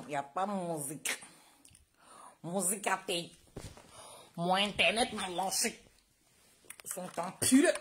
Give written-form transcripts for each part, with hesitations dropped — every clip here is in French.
y a pas musique. Musique à paix. Mon internet m'a lancé. Ils sont en pull.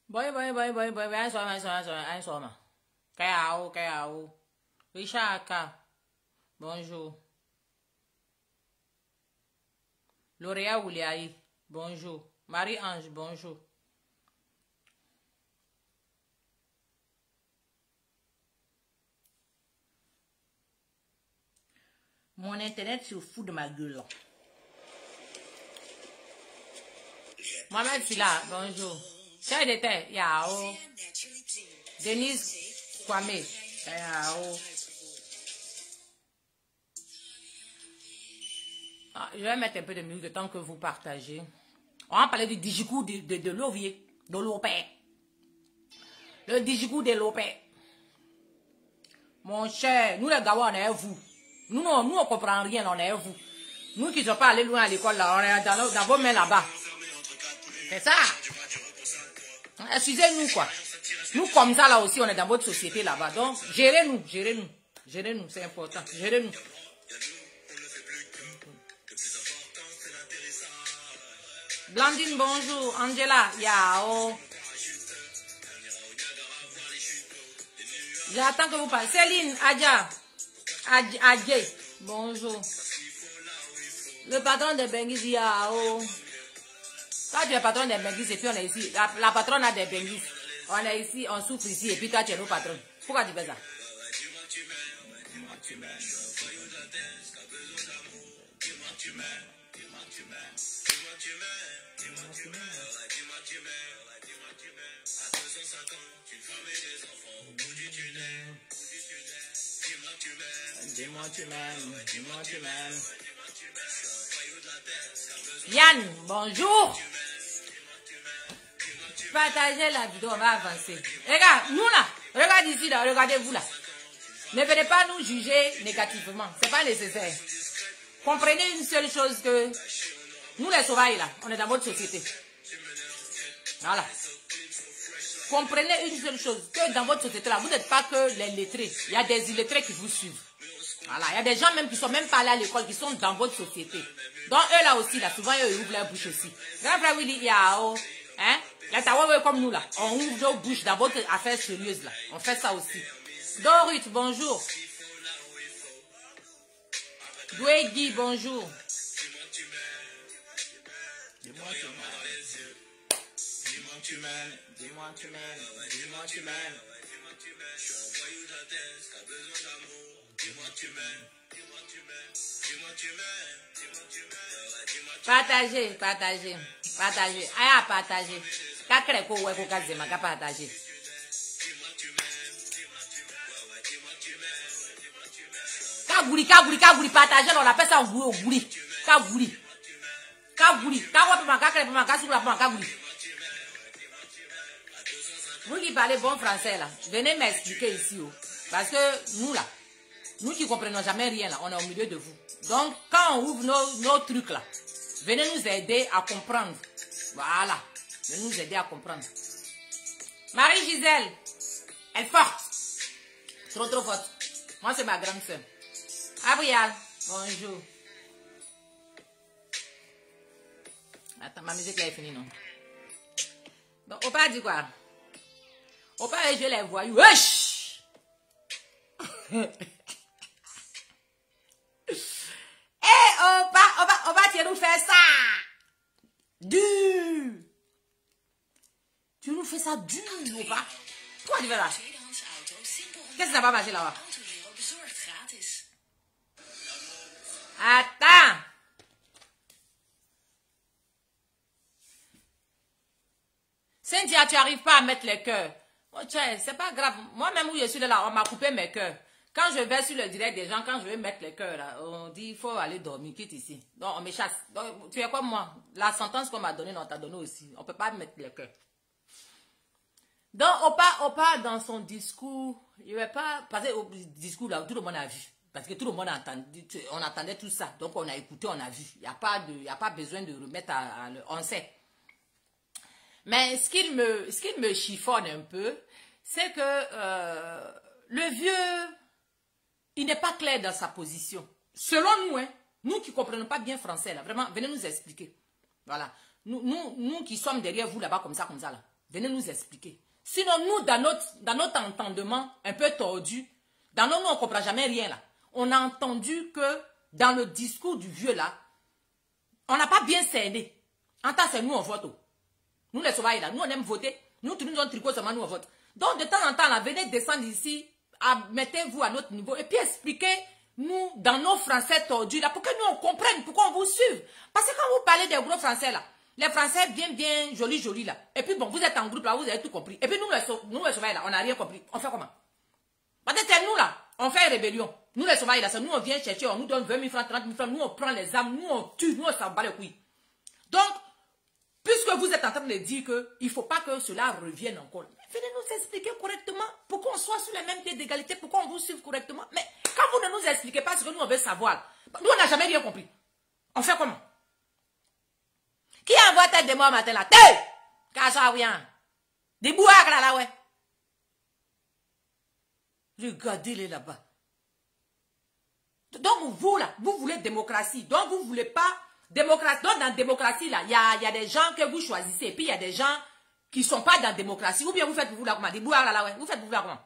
Boy, un somme. K.A.O. Richard K. Bonjour. Lauréa Ouliaï. Bonjour. Marie-Ange, bonjour. Mon internet se fout de ma gueule. Mohamed Silla, bonjour. Chai de terre, Yao. Denise Kwame, Yao. Je vais mettre un peu de musique le temps que vous partagez. On va parler du Digicou de l'Ovier, de l'Opé. Le Digicou de l'Opé. Mon cher, nous les gars, on est vous. Nous, on ne comprend rien, on est vous. Nous qui ne sommes pas allés loin à l'école, là, on est dans vos mains là-bas. C'est ça. Excusez-nous, quoi. Nous, comme ça, là aussi, on est dans votre société là-bas. Donc, gérez-nous. Gérez-nous, c'est important. Gérez-nous. Blandine, bonjour. Angela, yao. J'attends que vous parlez. Céline, Adja. Adjé, bonjour. Le patron de Bengis, yao. Toi, tu es patron des Bengis et puis on est ici. La patronne a des Bengis. On est ici, on souffre ici et puis toi, tu es nos patrons. Pourquoi tu fais ça? Dis-moi tu m'aimes. Yann, bonjour. Partagez la vidéo, on va avancer. Regarde, nous là, regarde ici là, regardez-vous là. Ne venez pas nous juger négativement, c'est pas nécessaire. Comprenez une seule chose que nous les sauvages là, on est dans votre société. Voilà. Comprenez une seule chose, que dans votre société là, vous n'êtes pas que les lettrés. Il y a des illettrés qui vous suivent. Voilà, il y a des gens même qui sont même pas allés à l'école, qui sont dans votre société. Donc eux là aussi, là, souvent eux ils ouvrent leur bouche aussi. Grand frère Willy, yao, hein? Là, t'as comme nous là, on ouvre nos bouches dans votre affaire sérieuse là. On fait ça aussi. Dorut, bonjour. Douégui, bonjour. Dis-moi tu m'aimes. Dis-moi tu m'aimes. Dis-moi tu m'aimes. Partagez. Ah, partagez. Kakreko ouais ko kazema ka partager. Kagouli, partagez, on appelle ça gouli. Kagouli. Vous qui parlez bon français là, venez m'expliquer ici. Parce que nous là, nous qui comprenons jamais rien là, on est au milieu de vous. Donc quand on ouvre nos trucs là, venez nous aider à comprendre. Voilà. Venez nous aider à comprendre. Marie-Gisèle, elle est forte. Trop forte. Moi c'est ma grande soeur. Abrial, bonjour. Attends, ma musique là est finie non? Donc, Opa dit quoi? Opa je les voyous. Wesh! Opa, tu nous fais ça! Dur! Tu nous fais ça dur, Opa! Pourquoi tu fais là? Qu'est-ce que ça va passer là-bas? Attends! Cynthia, tu n'arrives pas à mettre les cœurs. Oh, c'est pas grave. Moi-même, où je suis là, on m'a coupé mes cœurs. Quand je vais sur le direct des gens, quand je vais mettre les cœurs, là, on dit il faut aller dormir, quitte ici. Donc, on me chasse. Donc, tu es comme moi. La sentence qu'on m'a donnée, on t'a donné aussi. On ne peut pas mettre les cœurs. Donc, Opa, dans son discours, il ne va pas passer au discours là où tout le monde a vu. Parce que tout le monde a entendu, on attendait tout ça. Donc, on a écouté, on a vu. Il n'y a pas besoin de remettre on sait. Mais ce qu'il me chiffonne un peu, c'est que le vieux, il n'est pas clair dans sa position. Selon nous, hein, nous qui ne comprenons pas bien français, là, vraiment, venez nous expliquer. Voilà. Nous qui sommes derrière vous là-bas, comme ça, là, venez nous expliquer. Sinon, nous, dans notre entendement un peu tordu, nous, on ne comprend jamais rien là. On a entendu que dans le discours du vieux là, on n'a pas bien cerné. En tant que nous, on vote. Nous, les sauvages là, nous, on aime voter. Nous, tous nous avons tricot seulement, nous, on vote. Donc, de temps en temps, là, venez descendre ici, mettez-vous à notre niveau et puis expliquez-nous dans nos français tordus là, pour que nous, on comprenne, pour qu'on vous suive. Parce que quand vous parlez des gros français là, les français bien jolis là. Et puis bon, vous êtes en groupe là, vous avez tout compris. Et puis nous, les sauvages là, on n'a rien compris. On fait comment? Parce que c'est nous là, on fait rébellion. Nous, les sauvages là, c'est nous, on vient chercher, on nous donne 20 000 francs, 30 000 francs, nous, on prend les armes, nous, on tue, nous, on s'en bat les couilles. Donc, puisque vous êtes en train de dire qu'il ne faut pas que cela revienne encore, venez nous expliquer correctement pour qu'on soit sur les mêmes pieds d'égalité, pour qu'on vous suive correctement. Mais quand vous ne nous expliquez pas ce que nous on veut savoir, nous on n'a jamais rien compris. On fait comment? Qui envoie tête de moi matin là? T'es! Casse-toi rien. Des bouacs là, ouais. Regardez-les là-bas. Donc vous là, vous voulez démocratie. Donc vous ne voulez pas démocratie. Donc dans la démocratie là, il y a des gens que vous choisissez. Et puis il y a des gens qui ne sont pas dans la démocratie. Ou bien vous faites pour vous là comment? Des bouacs là, ouais. Vous faites pour vous là comment?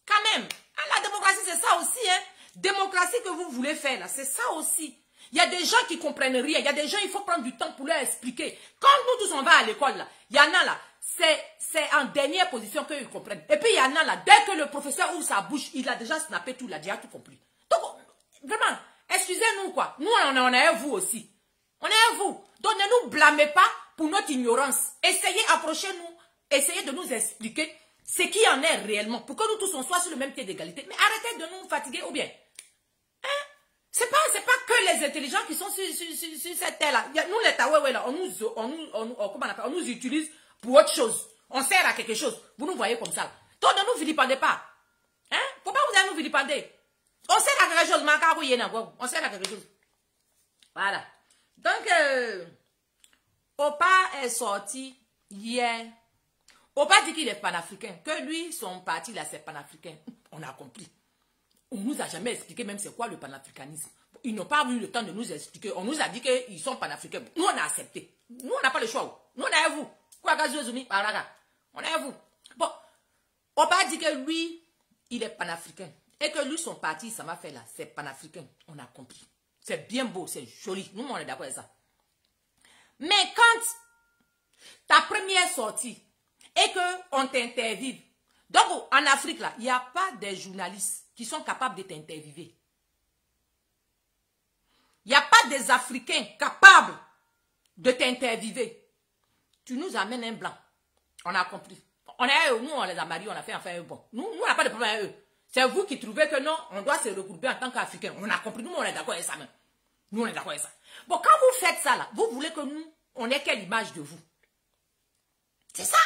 Quand même. La démocratie c'est ça aussi, hein. Démocratie que vous voulez faire là, c'est ça aussi. Il y a des gens qui ne comprennent rien. Il y a des gens, il faut prendre du temps pour leur expliquer. Quand nous tous on va à l'école là, il y en a là, c'est en dernière position qu'ils comprennent. Et puis il y en a là, dès que le professeur ouvre sa bouche, il a déjà snappé tout, il a déjà tout compris. Donc, vraiment, excusez-nous quoi. Nous, on est à vous aussi. On est à vous. Donc, ne nous blâmez pas pour notre ignorance. Essayez, approchez-nous, essayez de nous expliquer ce qui en est réellement, pour que nous tous on soit sur le même pied d'égalité. Mais arrêtez de nous fatiguer ou bien. Hein? C'est pas que les intelligents qui sont sur cette terre-là. Nous, les Taoué, là, on nous utilise pour autre chose. On sert à quelque chose. Vous nous voyez comme ça. Donc, ne nous vilipendez pas. Hein? Faut pas vous allez nous vilipender. On sert à quelque chose. On sert à quelque chose. Voilà. Donc, Opa est sorti hier. Opa dit qu'il est panafricain. Que lui, son parti, là, c'est panafricain. On a compris. On ne nous a jamais expliqué même c'est quoi le panafricanisme. Ils n'ont pas eu le temps de nous expliquer. On nous a dit qu'ils sont panafricains. Nous, on a accepté. Nous, on n'a pas le choix. Nous, on est à vous. On est à vous. Bon, Opa dit que lui, il est panafricain. Et que lui, son parti, ça m'a fait là, c'est panafricain. On a compris. C'est bien beau, c'est joli. Nous, on est d'accord avec ça. Mais quand ta première sortie et qu'on t'interviewe, donc en Afrique, là, il n'y a pas des journalistes qui sont capables de t'interviewer. Il n'y a pas des Africains capables de t'interviewer. Tu nous amènes un blanc. On a compris. Nous, on les a mariés, on a fait enfin un bon. Nous, on n'a pas de problème avec eux. C'est vous qui trouvez que non, on doit se regrouper en tant qu'Africains. On a compris. Nous, on est d'accord avec ça même. Nous, on est d'accord avec ça. Bon, quand vous faites ça, là, vous voulez que nous, on ait quelle image de vous? C'est ça.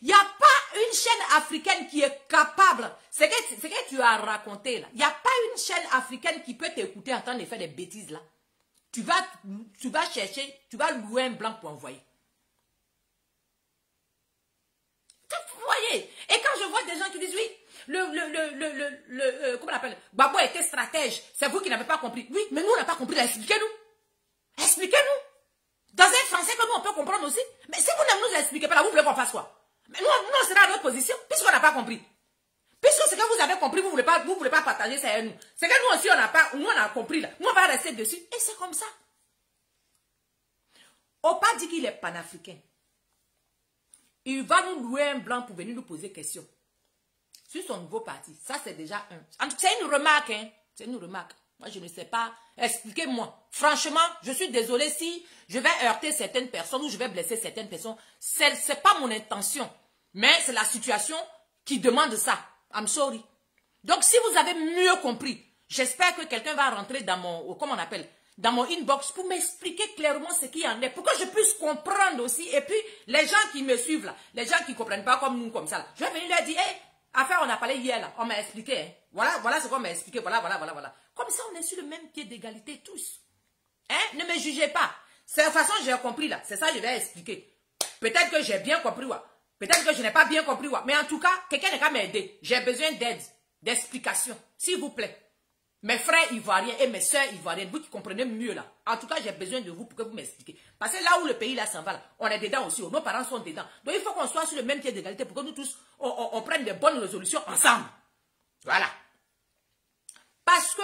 Il n'y a pas une chaîne africaine qui est capable. C'est que tu as raconté là. Il n'y a pas une chaîne africaine qui peut t'écouter en train de faire des bêtises là. Tu vas chercher, tu vas louer un blanc pour envoyer. Vous voyez? Et quand je vois des gens qui disent oui, comment on appelle? Gbagbo était stratège. C'est vous qui n'avez pas compris. Oui, mais nous on n'a pas compris. Expliquez-nous. Expliquez-nous. Dans un français que nous on peut comprendre aussi. Mais si vous ne nous expliquez pas là, vous voulez qu'on fasse quoi? Mais nous on sera à notre position, puisqu'on n'a pas compris. Puisque ce que vous avez compris, vous ne voulez pas partager ça avec nous. C'est que nous aussi, on a compris là. Nous, on va rester dessus. Et c'est comme ça. Opa dit qu'il est panafricain. Il va nous louer un blanc pour venir nous poser des questions. Sur son nouveau parti. Ça, c'est déjà un. C'est une remarque, hein. C'est une remarque. Moi, je ne sais pas. Expliquez-moi. Franchement, je suis désolée si je vais heurter certaines personnes ou je vais blesser certaines personnes. Ce n'est pas mon intention. Mais c'est la situation qui demande ça. I'm sorry. Donc, si vous avez mieux compris, j'espère que quelqu'un va rentrer dans mon, comment on appelle, dans mon inbox pour m'expliquer clairement ce qu'il y en est, pour que je puisse comprendre aussi. Et puis, les gens qui me suivent là, les gens qui ne comprennent pas comme nous, comme ça, là, je vais venir leur dire, hey, affaire, on a parlé hier là, on m'a expliqué, hein. Voilà ce qu'on m'a expliqué, voilà. Comme ça, on est sur le même pied d'égalité tous. Hein? Ne me jugez pas. C'est la façon que j'ai compris là, c'est ça que je vais expliquer. Peut-être que j'ai bien compris, ouais. Peut-être que je n'ai pas bien compris, ouais. Mais en tout cas, quelqu'un n'est qu'à m'aider. J'ai besoin d'aide, d'explication, s'il vous plaît. Mes frères ivoiriens et mes soeurs ivoiriennes, vous qui comprenez mieux là. En tout cas, j'ai besoin de vous pour que vous m'expliquiez. Parce que là où le pays là s'en va, là, on est dedans aussi. Nos parents sont dedans. Donc il faut qu'on soit sur le même pied d'égalité pour que nous tous, on prenne de bonnes résolutions ensemble. Voilà. Parce que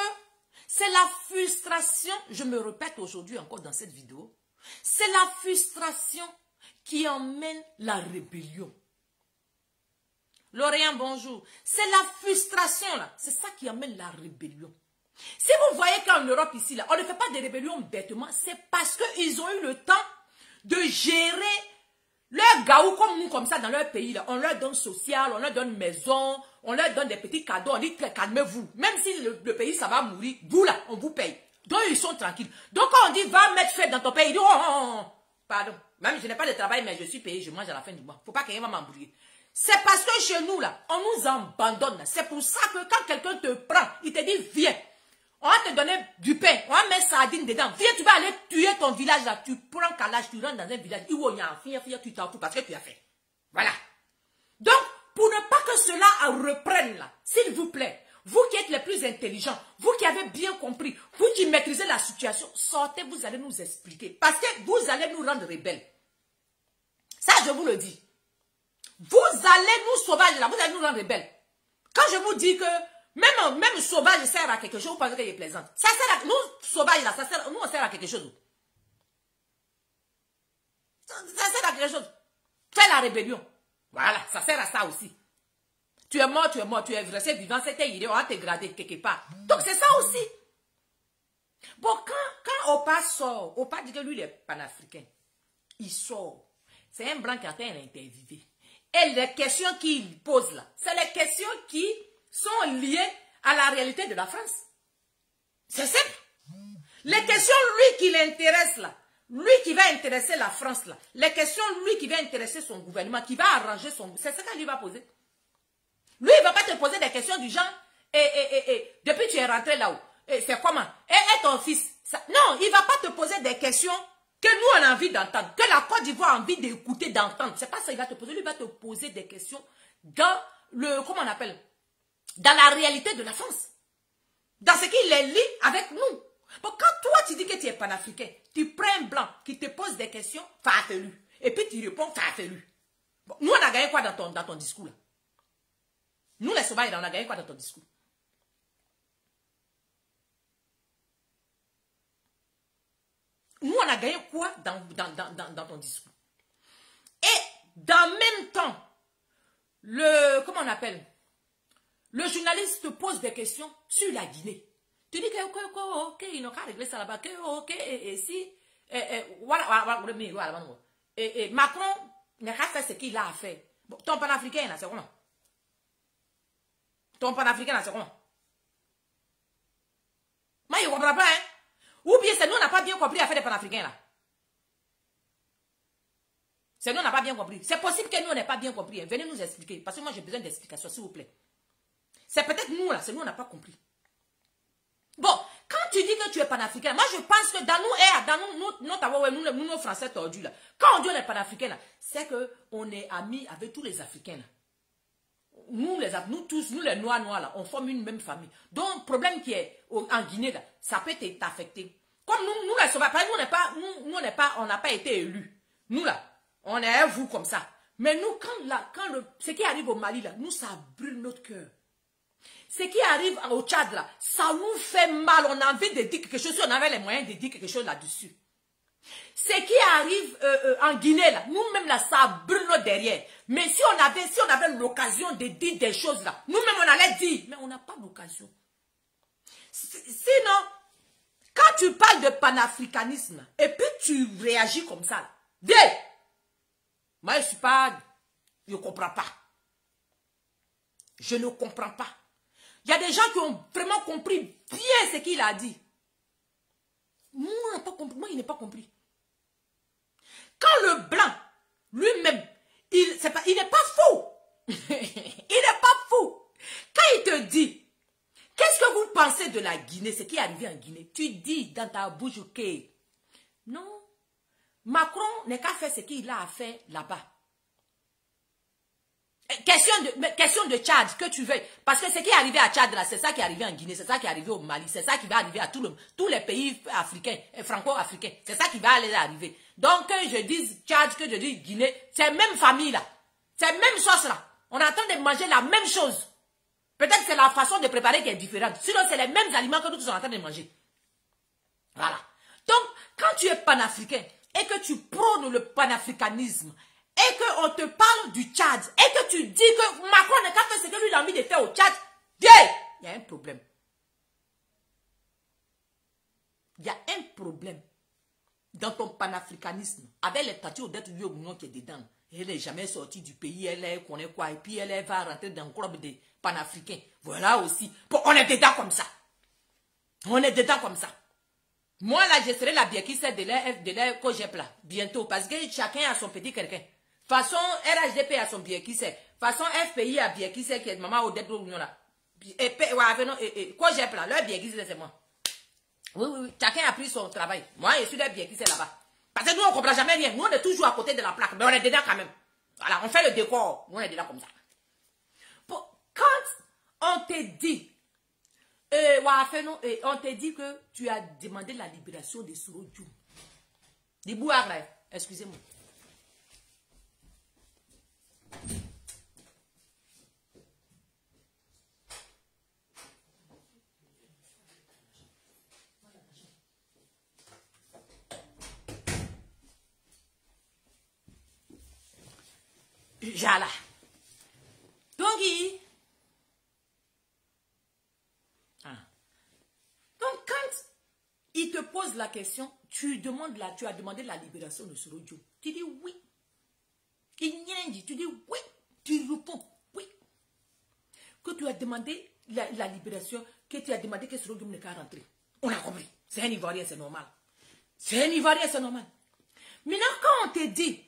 c'est la frustration, je me répète aujourd'hui encore dans cette vidéo, c'est la frustration qui emmène la rébellion. Lorient, bonjour. C'est la frustration là, c'est ça qui emmène la rébellion. Si vous voyez qu'en Europe ici, là, on ne fait pas de rébellion bêtement, c'est parce qu'ils ont eu le temps de gérer leurs gaou comme nous, comme ça, dans leur pays. Là. On leur donne social, on leur donne maison, on leur donne des petits cadeaux, on dit calmez-vous. Même si le pays, ça va mourir, vous là, on vous paye. Donc ils sont tranquilles. Donc quand on dit va mettre fête dans ton pays, ils disent pardon. Même je n'ai pas de travail, mais je suis payé, je mange à la fin du mois. Faut pas quelqu'un va m'embrouiller. C'est parce que chez nous, là, on nous abandonne. C'est pour ça que quand quelqu'un te prend, il te dit viens. On va te donner du pain, on va mettre sardine dedans. Viens, tu vas aller tuer ton village là. Tu prends calage, tu rentres dans un village. Tu t'en fous parce que tu as fait. Voilà. Donc, pour ne pas que cela reprenne là, s'il vous plaît, vous qui êtes les plus intelligents, vous qui avez bien compris, vous qui maîtrisez la situation, sortez, vous allez nous expliquer. Parce que vous allez nous rendre rebelles. Ça, je vous le dis. Vous allez nous sauvages là, vous allez nous rendre rebelles. Quand je vous dis que même sauvage sert à quelque chose, vous pensez qu'il est plaisant. Ça sert à, nous, sauvages là, nous on sert à quelque chose. Ça sert à quelque chose. Fais la rébellion. Voilà, ça sert à ça aussi. Tu es mort, tu es resté vivant, c'était idée, on va te grader quelque part. Donc c'est ça aussi. Bon, quand Opa sort, Opa dit que lui il est panafricain. Il sort. C'est un blanc qui a été interviewé. Et les questions qu'il pose là, c'est les questions qui sont liées à la réalité de la France. C'est simple. Les questions, lui, qui l'intéresse là, lui qui va intéresser la France là, les questions, lui qui va intéresser son gouvernement, qui va arranger son... C'est ce qu'il va poser. Lui, il ne va pas te poser des questions du genre, depuis que tu es rentré là-haut, c'est comment? Et ton fils? Ça, non, il ne va pas te poser des questions que nous, on a envie d'entendre, que la Côte d'Ivoire a envie d'écouter, d'entendre. C'est pas ça qu'il va te poser. Lui, il va te poser des questions dans le, comment on appelle? Dans la réalité de la France. Dans ce qu'il les lit avec nous. Bon, quand toi, tu dis que tu es panafricain, tu prends un blanc qui te pose des questions, fais-le. Et puis tu réponds, fais-le. Bon, nous, on a gagné quoi dans ton discours là? Nous, les sauvages, on a gagné quoi dans ton discours? Nous, on a gagné quoi dans ton discours? Et dans le même temps, comment on appelle? Le journaliste te pose des questions sur la Guinée. Tu dis que, ok, ils n'ont qu'à régler ça là-bas, que, ok, et si, voilà, et Macron n'a qu'à faire ce qu'il a à faire. Bon, ton panafricain, là, c'est comment? Ton panafricain, là, c'est comment? Moi, il ne comprend pas, hein? Ou bien c'est nous, on n'a pas bien compris l'affaire des panafricains, là. C'est nous, on n'a pas bien compris. C'est possible que nous, on n'ait pas bien compris. Venez nous expliquer. Parce que moi, j'ai besoin d'explications, s'il vous plaît. C'est peut-être nous, là. C'est nous, on n'a pas compris. Bon, quand tu dis que tu es panafricain, moi, je pense que dans nous, nos Français tordus, là. Quand on dit on est panafricain, là, c'est qu'on est amis avec tous les Africains, là. Nous tous, nous les noirs, là, on forme une même famille. Donc, le problème qui est en Guinée, là, ça peut t'affecter. Comme nous les sauvages, nous, on n'a pas été élus. Nous, là, on est à vous comme ça. Mais nous, ce qui arrive au Mali, là, nous, ça brûle notre cœur. Ce qui arrive au Tchad, là, ça nous fait mal. On a envie de dire quelque chose, si on avait les moyens de dire quelque chose là-dessus. Ce qui arrive en Guinée, là, nous-mêmes, là, ça brûle notre derrière. Mais si on avait l'occasion de dire des choses, là, nous-mêmes, on allait dire. Mais on n'a pas l'occasion. Sinon, quand tu parles de panafricanisme, et puis tu réagis comme ça, là, viens. Moi, je ne suis pas Je ne comprends pas. Je ne comprends pas. Il y a des gens qui ont vraiment compris bien ce qu'il a dit. Moi, il n'est pas compris. Quand le blanc, lui-même, il n'est pas fou. Il n'est pas fou. Quand il te dit, qu'est-ce que vous pensez de la Guinée, ce qui est arrivé en Guinée, tu dis dans ta bouche, ok. Non. Macron n'est qu'à faire ce qu'il a à faire là-bas. Question de Tchad, que tu veux. Parce que ce qui est arrivé à Tchad, c'est ça qui est arrivé en Guinée, c'est ça qui est arrivé au Mali, c'est ça qui va arriver à tous les pays africains, franco-africains. C'est ça qui va aller arriver. Donc, que je dise Tchad, que je dise Guinée, c'est la même famille là. C'est la même chose là. On est en train de manger la même chose. Peut-être que c'est la façon de préparer qui est différente. Sinon, c'est les mêmes aliments que nous sommes en train de manger. Voilà. Donc, quand tu es panafricain et que tu prônes le panafricanisme, et qu'on te parle du Tchad, et que tu dis que Macron n'a qu'à faire ce que lui a envie de faire au Tchad, il y a un problème. Il y a un problème dans ton panafricanisme, avec les tatouages d'être vieux ou non qui est dedans. Elle n'est jamais sortie du pays, elle connaît quoi, et puis elle va rentrer dans le club des panafricains. Voilà aussi. Bon, on est dedans comme ça. On est dedans comme ça. Moi, là, je serai la biekisse de l'air Cogep là, bientôt, parce que chacun a son petit quelqu'un. Façon RHDP a son biekisse, façon FPI a biekisse qui est maman au début de là. Et Cogep là, leur biekisse c'est moi. Oui, chacun a pris son travail. Moi, je suis leur biekisse là-bas. Parce que nous, on ne comprend jamais rien. Nous, on est toujours à côté de la plaque, mais on est dedans quand même. Voilà, on fait le décor. Nous, on est dedans comme ça. Bon, quand on te dit, on te dit que tu as demandé la libération de Soro Dioum. Des bouards là, excusez-moi. Jala. Donc, quand il te pose la question, tu as demandé la libération de Soro Dioum. Tu dis oui. Tu dis oui. Tu réponds oui. Que tu as demandé la libération, que tu as demandé que Soro Dioum ne qu'à rentrer. On a compris. C'est un Ivoirien, c'est normal. C'est un Ivoirien, c'est normal. Maintenant, quand on te dit,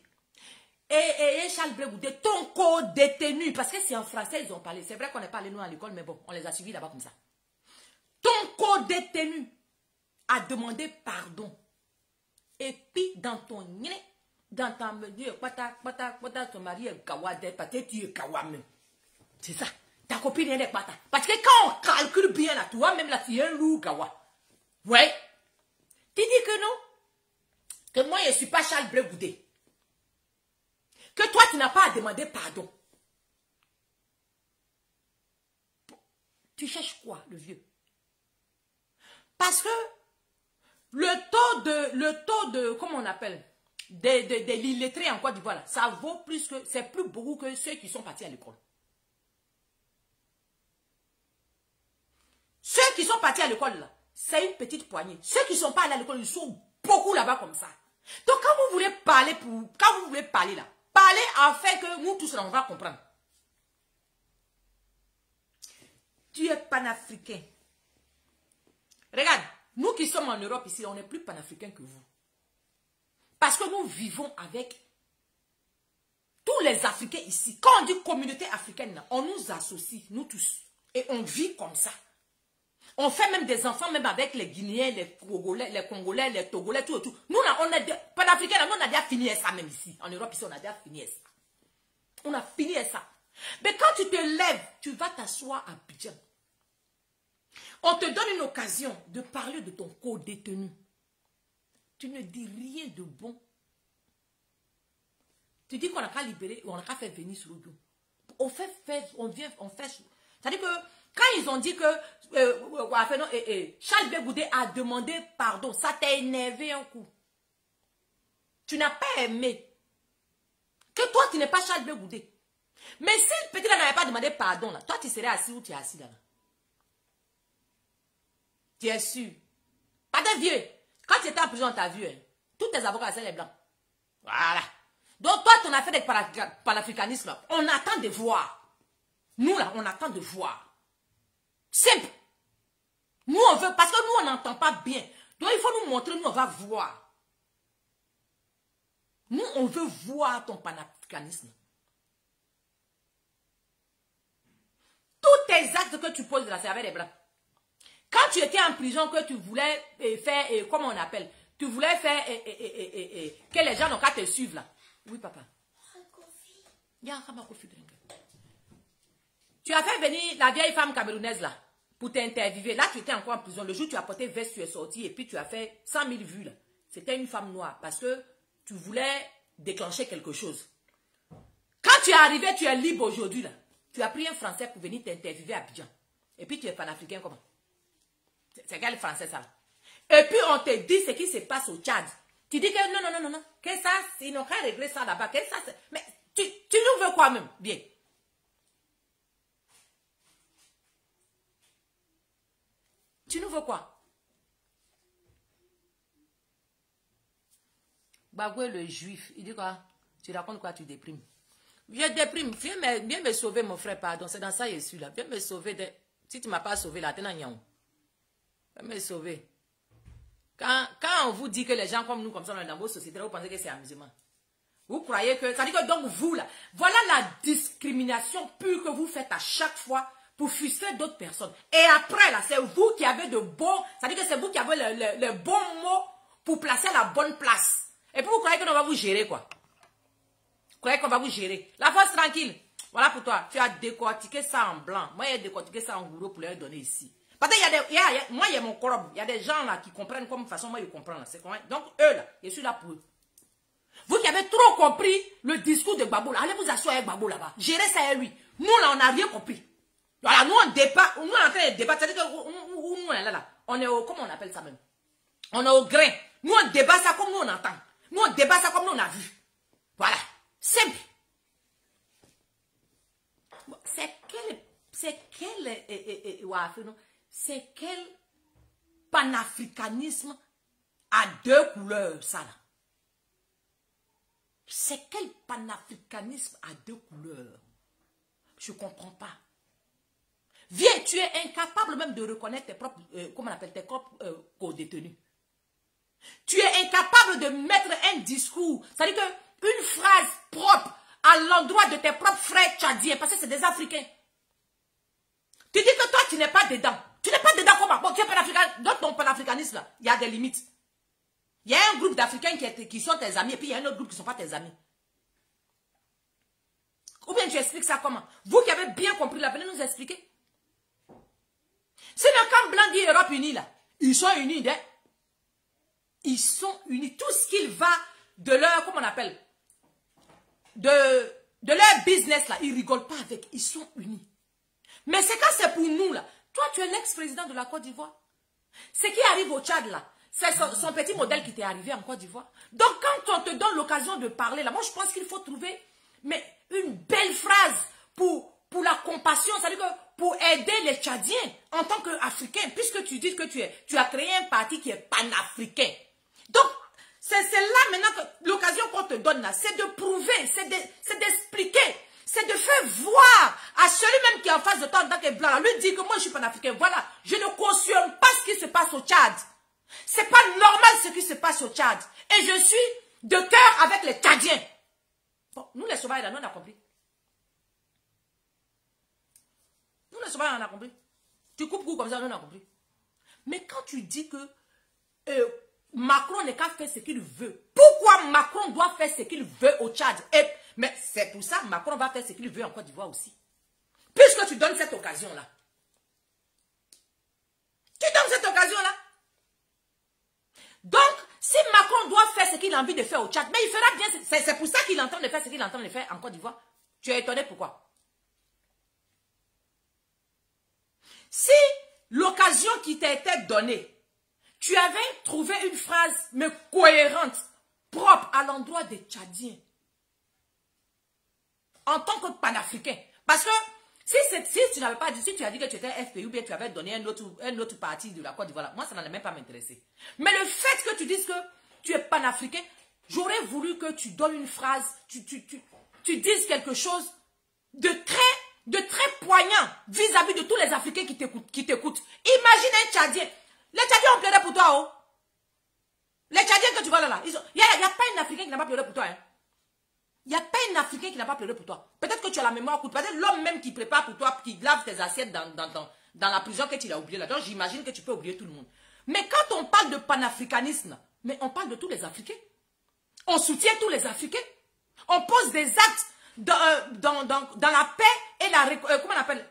Charles Blé Goudé, ton co-détenu, parce que c'est en français, ils ont parlé. C'est vrai qu'on n'est pas allé nous à l'école, mais bon, on les a suivis là-bas comme ça. Ton co-détenu a demandé pardon. Et puis, dans ton nez, dans ta mesure, ton mari est Kawade, peut-être tu es Kawame. C'est ça. Ta copine est Pata. Parce que quand on calcule bien là, toi même là, tu es un loup Kawa. Ouais. Tu dis que non? Que moi, je ne suis pas Charles Blé Goudé. Que toi, tu n'as pas à demander pardon. Tu cherches quoi, le vieux? Parce que le taux de comment on appelle, des illettrés en Côte d'Ivoire, ça vaut plus que, c'est plus beaucoup que ceux qui sont partis à l'école. Ceux qui sont partis à l'école, là, c'est une petite poignée. Ceux qui ne sont pas allés à l'école, ils sont beaucoup là-bas comme ça. Donc, quand vous voulez parler là, parlez afin que nous tous, là, on va comprendre. Tu es panafricain. Regarde, nous qui sommes en Europe ici, on est plus panafricains que vous. Parce que nous vivons avec tous les Africains ici. Quand on dit communauté africaine, on nous associe, nous tous. Et on vit comme ça. On fait même des enfants, même avec les Guinéens, les Congolais, les Togolais, tout et tout. Nous, là, on est panafricains, nous, on a déjà fini ça même ici. En Europe, ici, on a déjà fini ça. On a fini ça. Mais quand tu te lèves, tu vas t'asseoir à Abidjan. On te donne une occasion de parler de ton co-détenu. Tu ne dis rien de bon. Tu dis qu'on n'a qu'à libérer, on n'a qu'à faire venir sur le dos. On fait. C'est-à-dire que quand ils ont dit que Charles Blé Goudé a demandé pardon, ça t'a énervé un coup. Tu n'as pas aimé. Que toi, tu n'es pas Charles Blé Goudé. Mais si le petit là n'avait pas demandé pardon, là, toi, tu serais assis où tu es assis là. Tu es sûr. Pas de vieux. Quand tu étais en prison, tu as vu. Hein, tous tes avocats, c'est les blancs. Voilà. Donc toi, ton affaire avec panafricanisme, on attend de voir. Nous, là, on attend de voir. Simple. Nous, on veut, parce que nous, on n'entend pas bien. Donc, il faut nous montrer, nous, on va voir. Nous, on veut voir ton panafricanisme. Tous tes actes que tu poses de la cervelle des Blancs. Quand tu étais en prison, que tu voulais faire, comment on appelle, tu voulais faire que les gens n'ont qu'à te suivre là. Oui, papa. Tu as fait venir la vieille femme camerounaise là, pour t'interviewer. Là, tu étais encore en prison. Le jour où tu as porté veste, tu es sorti et puis tu as fait 100 000 vues là. C'était une femme noire parce que tu voulais déclencher quelque chose. Quand tu es arrivé, tu es libre aujourd'hui là. Tu as pris un Français pour venir t'interviewer à Abidjan. Et puis tu es panafricain comment? C'est quel Français ça? Et puis on te dit ce qui se passe au Tchad. Tu dis que non. Que ça, ils n'ont qu'à régler ça là-bas. Que ça, mais tu nous veux quoi même? Bien. Tu nous veux quoi? Bagoué le juif, il dit quoi? Tu racontes quoi? Tu déprimes. Je déprime. Viens me sauver, mon frère, pardon. C'est dans ça que je suis là. Viens me sauver. Si tu ne m'as pas sauvé là, t'es dans Viens me sauver. Quand on vous dit que les gens comme nous, comme ça, dans vos sociétés, vous pensez que c'est amusement. Vous croyez que... Ça dit que donc vous, là, voilà la discrimination pure que vous faites à chaque fois pour frustrer d'autres personnes. Et après, là, c'est vous qui avez de bons... Ça dit que c'est vous qui avez le bon mot pour placer à la bonne place. Et puis vous croyez qu'on va vous gérer, quoi. Vous croyez qu'on va vous gérer. La force tranquille. Voilà pour toi. Tu as décortiqué ça en blanc. Moi, j'ai décortiqué ça en gros pour leur donner ici. Parce que moi, il y a mon corps. Il y a des gens là qui comprennent comme façon moi, ils comprennent. Donc, eux là, je suis là pour eux. Vous qui avez trop compris le discours de Gbagbo, allez vous asseoir avec Gbagbo là-bas. Gérez ça avec lui. Nous, là, on n'a rien compris. Voilà, nous, on débat. Nous, on est en train de débattre. C'est-à-dire que nous, on est là. On est au, comment on appelle ça même? On est au grain. Nous, on débat ça comme nous, on entend. Nous, on débat ça comme nous, on a vu. Voilà. Simple. C'est quel panafricanisme à deux couleurs, ça là? C'est quel panafricanisme à deux couleurs? Je ne comprends pas. Viens, tu es incapable même de reconnaître tes propres, comment on appelle, tes propres co-détenus. Tu es incapable de mettre un discours, c'est-à-dire qu'une phrase propre à l'endroit de tes propres frères tchadiens, parce que c'est des Africains. Tu dis que toi, tu n'es pas dedans. Tu n'es pas dedans comme bon, tu es panafricain. Dans ton panafricanisme, là, il y a des limites. Il y a un groupe d'Africains qui sont tes amis, et puis il y a un autre groupe qui ne sont pas tes amis. Ou bien tu expliques ça comment? Vous qui avez bien compris, là, venez nous expliquer. C'est le camp blanc dit Europe unie, là. Ils sont unis, hein? Ils sont unis. Tout ce qu'il va de leur, comment on appelle? De leur business, là, ils ne rigolent pas avec. Ils sont unis. Mais c'est quand c'est pour nous, là. Toi, tu es l'ex-président de la Côte d'Ivoire. Ce qui arrive au Tchad, là, c'est son petit modèle qui t'est arrivé en Côte d'Ivoire. Donc, quand on te donne l'occasion de parler, là, moi, je pense qu'il faut trouver une belle phrase pour la compassion, c'est-à-dire que pour aider les Tchadiens en tant qu'Africains, puisque tu dis que tu as créé un parti qui est panafricain. Donc, c'est là maintenant que l'occasion qu'on te donne, là, c'est de prouver, c'est d'expliquer. C'est de faire voir à celui-même qui est en face de toi en tant que blanc, lui dire que moi je suis panafricain. Voilà, je ne cautionne pas ce qui se passe au Tchad. C'est pas normal ce qui se passe au Tchad. Et je suis de cœur avec les Tchadiens. Bon, nous les sauvages, là, nous on a compris. Nous les sauvages, on a compris. Tu coupes coup comme ça, nous on a compris. Mais quand tu dis que Macron n'est qu'à faire ce qu'il veut, pourquoi Macron doit faire ce qu'il veut au Tchad? Mais c'est pour ça que Macron va faire ce qu'il veut en Côte d'Ivoire aussi. Puisque tu donnes cette occasion-là. Tu donnes cette occasion-là. Donc, si Macron doit faire ce qu'il a envie de faire au Tchad, mais il fera bien, c'est pour ça qu'il est en train de faire ce qu'il est en train de faire en Côte d'Ivoire. Tu es étonné pourquoi? Si l'occasion qui t'a été donnée, tu avais trouvé une phrase, mais cohérente, propre à l'endroit des Tchadiens, en tant que panafricain. Parce que si tu n'avais pas dit, si tu as dit que tu étais FPI ou bien tu avais donné un autre parti de la Côte d'Ivoire, moi ça n'allait même pas m'intéresser. Mais le fait que tu dises que tu es panafricain, j'aurais voulu que tu donnes une phrase, tu dises quelque chose de très poignant vis-à-vis de tous les Africains qui t'écoutent. Imagine un Tchadien. Les Tchadiens ont pleuré pour toi, oh. Les Tchadiens que tu vois là, il n'y a pas un Africain qui n'a pas pleuré pour toi, hein. Il n'y a pas un Africain qui n'a pas pleuré pour toi. Peut-être que tu as la mémoire courte. Peut-être l'homme même qui prépare pour toi, qui lave tes assiettes dans la prison que tu l'as oublié là. Donc j'imagine que tu peux oublier tout le monde. Mais quand on parle de panafricanisme, mais on parle de tous les Africains. On soutient tous les Africains. On pose des actes dans la paix et la... comment on appelle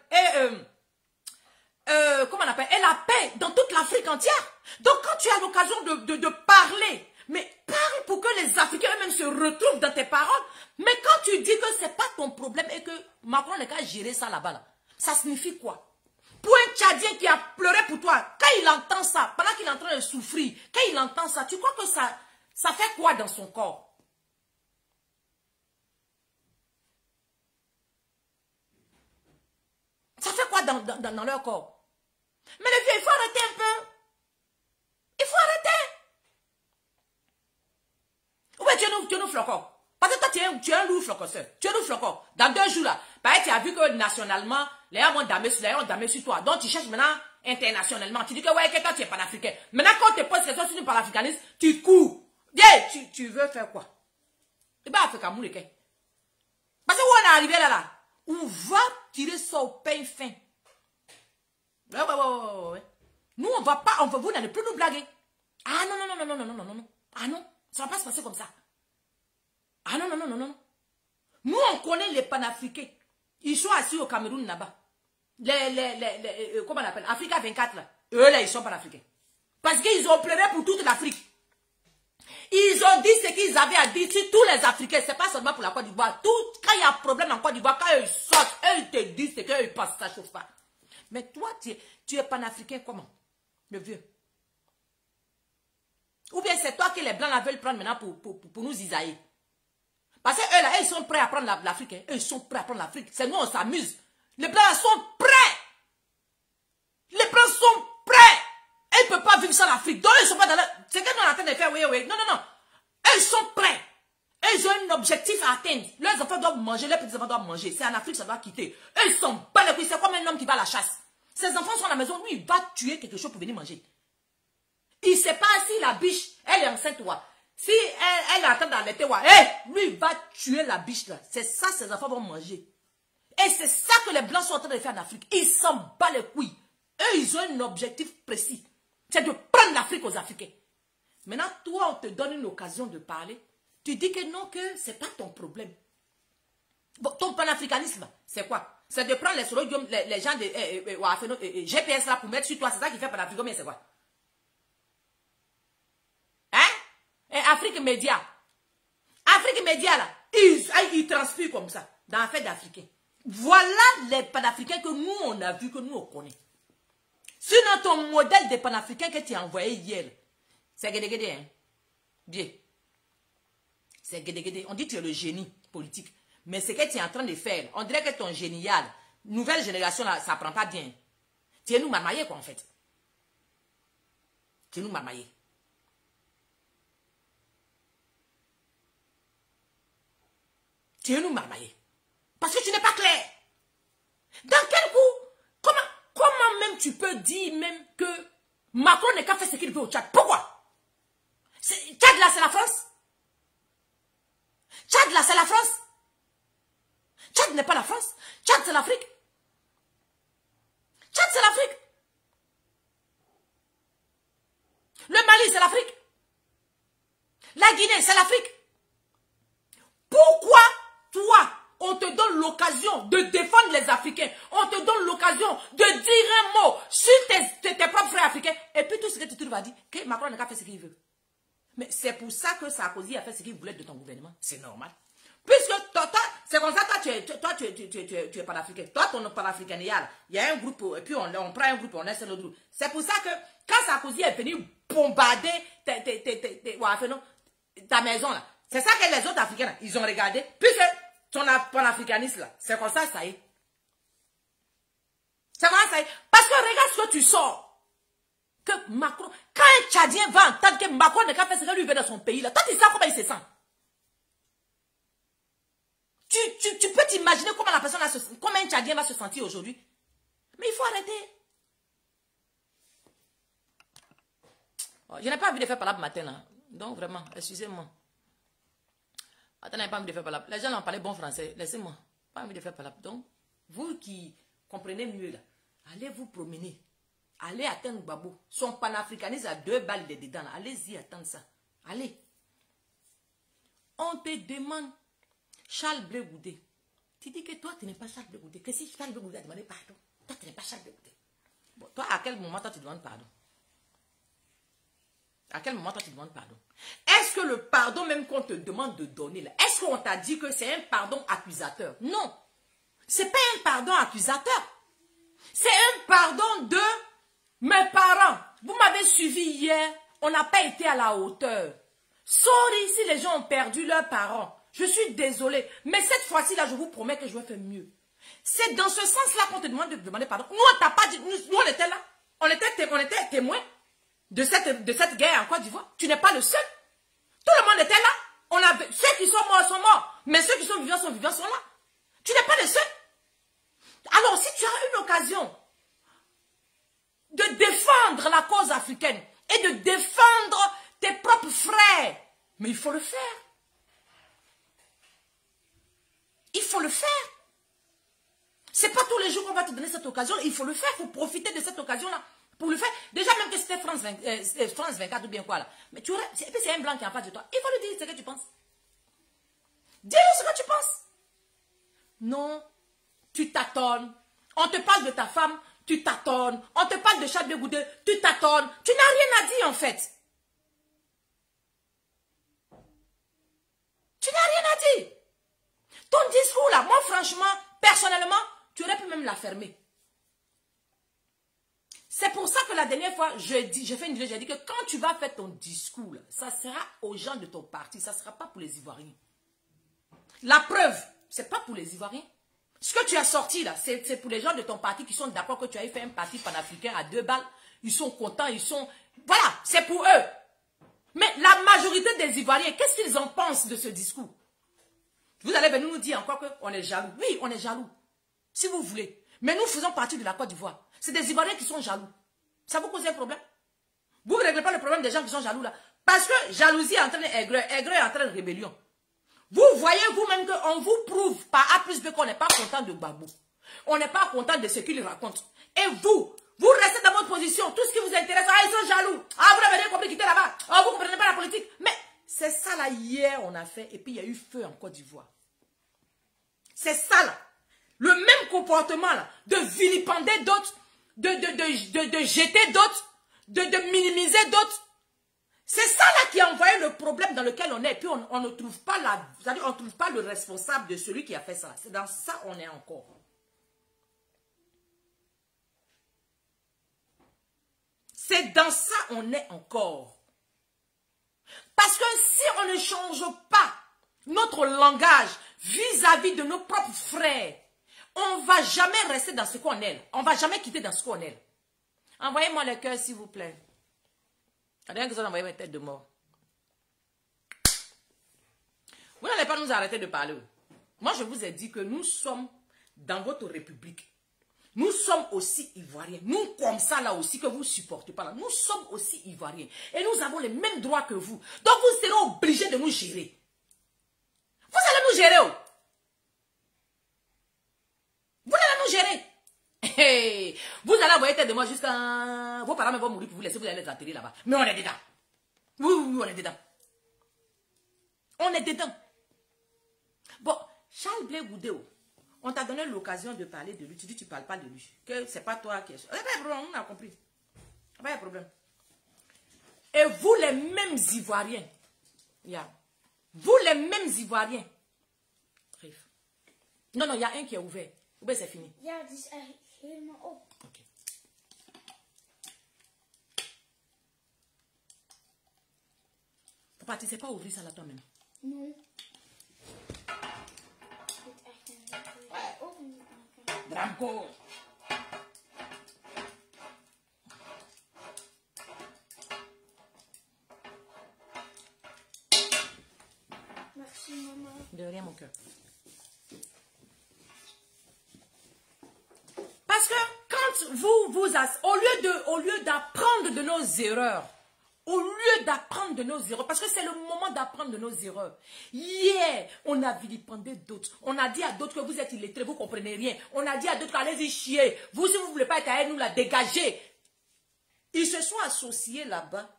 et la paix dans toute l'Afrique entière. Donc quand tu as l'occasion de parler, mais parle pour que les Africains eux-mêmes se retrouvent dans tes paroles. Mais quand tu dis que c'est pas ton problème et que Macron n'est qu'à gérer ça là-bas, là, ça signifie quoi? Pour un Tchadien qui a pleuré pour toi, quand il entend ça, pendant qu'il est en train de souffrir, quand il entend ça, tu crois que ça fait quoi dans son corps? Ça fait quoi dans leur corps? Mais le vieux, il faut arrêter un peu. Il faut arrêter. Ou bien tu es nous flocons. Parce que toi, tu es un loup flocon, seul. Tu es un loup flocon. Dans 2 jours, là, pareil, tu as vu que nationalement, les gens ont damé sur toi. Donc, tu cherches maintenant internationalement. Tu dis que, ouais, que toi, tu es panafricain. Maintenant, quand on te pose question sur une panafricaniste, tu cours. Dis, tu veux faire quoi? Eh bien, Africa Mouleke. Parce que où on est arrivé là, on va tirer ça au pain fin. Ouais. Nous, on va pas, vous n'allez plus nous blaguer. Ah non. Ah non, ça va pas se passer comme ça. Ah non. Nous, on connaît les panafricains. Ils sont assis au Cameroun là-bas. Comment on appelle? Africa 24 là. Eux là, ils sont panafricains. Parce qu'ils ont pleuré pour toute l'Afrique. Ils ont dit ce qu'ils avaient à dire sur tous les Africains. C'est pas seulement pour la Côte d'Ivoire. Quand il y a un problème en Côte d'Ivoire, quand ils sortent, eux, ils te disent ce qu'ils passent, ça chauffe pas. Mais toi, tu es panafricain comment? Le vieux. Ou bien c'est toi que les Blancs veulent prendre maintenant pour nous isaïer. Parce que eux là, ils sont prêts à prendre l'Afrique. Hein. Eux, ils sont prêts à prendre l'Afrique. C'est nous, on s'amuse. Les Blancs sont prêts. Les Blancs sont prêts. Ils ne peuvent pas vivre sans l'Afrique. Donc, ils ne sont pas dans la... C'est que nous, on est en train de faire, oui. Non. Eux, ils sont prêts. Eux, ils ont un objectif à atteindre. Leurs enfants doivent manger, leurs petits-enfants doivent manger. C'est en Afrique, ça doit quitter. Eux, ils sont pas les couilles. C'est comme un homme qui va à la chasse. Ses enfants sont à la maison. Lui, il va tuer quelque chose pour venir manger. Il ne sait pas si la biche, elle est enceinte ou si elle est en train d'allaiter, lui, il va tuer la biche là. C'est ça, ses enfants vont manger. Et c'est ça que les Blancs sont en train de faire en Afrique. Ils s'en battent les couilles. Eux, ils ont un objectif précis. C'est de prendre l'Afrique aux Africains. Maintenant, toi, on te donne une occasion de parler. Tu dis que non, que ce n'est pas ton problème. Bon, ton panafricanisme, c'est quoi? C'est de prendre les gens de GPS là pour mettre sur toi. C'est ça qui fait panafricanisme, c'est quoi? Hein? Et Afrique Média. Afrique Média, là, ils transpirent comme ça, dans l'affaire d'Africains. Voilà les panafricains que nous, on a vu, que nous, on connaît. Sinon, ton modèle de panafricain que tu as envoyé hier, c'est guédé, hein? Bien. C'est guédé. On dit que tu es le génie politique. Mais ce que tu es en train de faire, on dirait que ton génial, nouvelle génération, là, ça ne prend pas bien. Tu es nous marmaillés, quoi, en fait. Tu es nous marmaillés. Tu es nous marmaillés. Parce que tu n'es pas clair. Dans quel coup, comment même tu peux dire même que Macron n'est qu'à faire ce qu'il veut au Tchad? Pourquoi? Tchad là, c'est la France. Tchad là, c'est la France. Tchad n'est pas la France. Tchad, c'est l'Afrique. Tchad, c'est l'Afrique. Le Mali, c'est l'Afrique. La Guinée, c'est l'Afrique. Pourquoi, toi, on te donne l'occasion de défendre les Africains, on te donne l'occasion de dire un mot sur tes propres frères africains, et puis tout ce que tu vas dire, que Macron n'a pas fait ce qu'il veut. Mais c'est pour ça que Sarkozy a fait ce qu'il voulait de ton gouvernement. C'est normal. Puisque toi c'est comme ça, tu es panafricain. Toi, ton panafricain, il y a un groupe, et puis on prend un groupe, on laisse un autre groupe. C'est pour ça que quand Sarkozy est venu bombarder ta maison, là, c'est ça que les autres Africains, là, ils ont regardé. Puisque ton panafricaniste, là, c'est comme ça y est. C'est comme ça y est. Parce que regarde ce que tu sors. que Macron, quand un Tchadien va entendre que Macron n'a qu'à faire ce que lui veut dans son pays, là, toi tu sais comment il se sent. Tu peux t'imaginer comment la personne comment un Tchadien va se sentir aujourd'hui. Mais il faut arrêter. Je n'ai pas envie de faire palabre matin là. Donc vraiment, excusez-moi. Attends, je n'ai pas envie de faire palabre. Les gens ont parlé bon français. Laissez-moi. Pas envie de faire palabre. Donc, vous qui comprenez mieux là, allez vous promener. Allez atteindre Gbagbo. Son panafricanisme a 2 balles de dedans. Allez-y, attendre ça. Allez. On te demande, Charles Blé Goudé. Tu dis que toi, tu n'es pas Charles Blé Goudé. Que si Charles Blé Goudé a demandé pardon, toi, tu n'es pas Charles Blé Goudé. Bon, toi, à quel moment toi, tu demandes pardon? À quel moment toi, tu demandes pardon? Est-ce que le pardon même qu'on te demande de donner, là, est-ce qu'on t'a dit que c'est un pardon accusateur? Non. C'est pas un pardon accusateur. C'est un pardon de mes parents. Vous m'avez suivi hier. On n'a pas été à la hauteur. Sorry si les gens ont perdu leurs parents. Je suis désolée. Mais cette fois-ci, là, je vous promets que je vais faire mieux. C'est dans ce sens-là qu'on te demande de demander pardon. Nous, on t'a pas dit. Nous, on était là. On était témoins de cette guerre en Côte d'Ivoire. Tu n'es pas le seul. Tout le monde était là. Ceux qui sont morts. Mais ceux qui sont vivants sont là. Tu n'es pas le seul. Alors, si tu as une occasion de défendre la cause africaine et de défendre tes propres frères, mais il faut le faire. Il faut le faire. C'est pas tous les jours qu'on va te donner cette occasion. Il faut le faire. Il faut profiter de cette occasion-là pour le faire. Déjà, même que c'était France 24 ou bien quoi là. Mais tu aurais. Et puis c'est un blanc qui est en face de toi. Il faut lui dire ce que tu penses. Dis-lui ce que tu penses. Non. Tu tâtonnes. On te parle de ta femme, tu tâtonnes. On te parle de Charles Blé Goudé, tu tâtonnes. Tu n'as rien à dire en fait. Tu n'as rien à dire. Ton discours là, moi franchement, personnellement, tu aurais pu même la fermer. C'est pour ça que la dernière fois, j'ai fait une vidéo, j'ai dit que quand tu vas faire ton discours, là, ça sera aux gens de ton parti, ça ne sera pas pour les Ivoiriens. La preuve, ce n'est pas pour les Ivoiriens. Ce que tu as sorti là, c'est pour les gens de ton parti qui sont d'accord que tu aies fait un parti panafricain à 2 balles. Ils sont contents, ils sont... Voilà, c'est pour eux. Mais la majorité des Ivoiriens, qu'est-ce qu'ils en pensent de ce discours? Vous allez venir nous dire encore qu'on est jaloux. Oui, on est jaloux. Si vous voulez. Mais nous faisons partie de la Côte d'Ivoire. C'est des Ivoiriens qui sont jaloux. Ça vous cause un problème? Vous ne réglez pas le problème des gens qui sont jaloux là. Parce que jalousie est en train d'aigreur, aigreur est en train de rébellion. Vous voyez vous-même qu'on vous prouve par A plus B qu'on n'est pas content de Gbagbo. On n'est pas content de ce qu'il raconte. Et vous restez dans votre position. Tout ce qui vous intéresse, ils sont jaloux. Vous n'avez rien compris, quittez là-bas. Vous ne comprenez pas la politique. Mais c'est ça là, hier on a fait. Et puis il y a eu feu en Côte d'Ivoire. C'est ça là. Le même comportement là, de vilipender d'autres, de jeter d'autres, de minimiser d'autres. C'est ça là qui a envoyé le problème dans lequel on est. Et puis on ne trouve pas c'est-à-dire on ne trouve pas le responsable de celui qui a fait ça. C'est dans ça on est encore. C'est dans ça on est encore. Parce que si on ne change pas notre langage vis-à-vis de nos propres frères, on ne va jamais rester dans ce qu'on est. On ne va jamais quitter dans ce qu'on est. Envoyez-moi le cœur s'il vous plaît. Rien que ça d'envoyer ma tête de mort. Vous n'allez pas nous arrêter de parler. Moi, je vous ai dit que nous sommes dans votre république. Nous sommes aussi Ivoiriens. Nous, comme ça, là aussi, que vous ne supportez pas. Là. Nous sommes aussi Ivoiriens. Et nous avons les mêmes droits que vous. Donc, vous serez obligés de nous gérer. Vous allez nous gérer. Oh. Vous allez nous gérer. Hey, vous allez envoyer tête de moi jusqu'à... Vos parents vont mourir pour vous laisser, vous allez les enterrer là-bas. Mais on est dedans. Oui, on est dedans. On est dedans. Bon, Charles Blé Goudé, on t'a donné l'occasion de parler de lui. Tu dis que tu ne parles pas de lui. Que c'est pas toi qui es... Il n'y a pas de problème, on a compris. Il n'y a pas de problème. Et vous les mêmes Ivoiriens, vous les mêmes Ivoiriens. Bref. Non, il y a un qui est ouvert. Ou bien c'est fini. Ok. Papa, tu ne sais pas ouvrir ça là toi-même? Non. Branco. cœur. Parce que quand au lieu d'apprendre de nos erreurs, parce que c'est le moment d'apprendre de nos erreurs. Hier, on a vilipendé d'autres. On a dit à d'autres que vous êtes illettrés, vous ne comprenez rien. On a dit à d'autres, allez-y chier. Vous, si vous ne voulez pas être avec nous, la dégagez. Ils se sont associés là-bas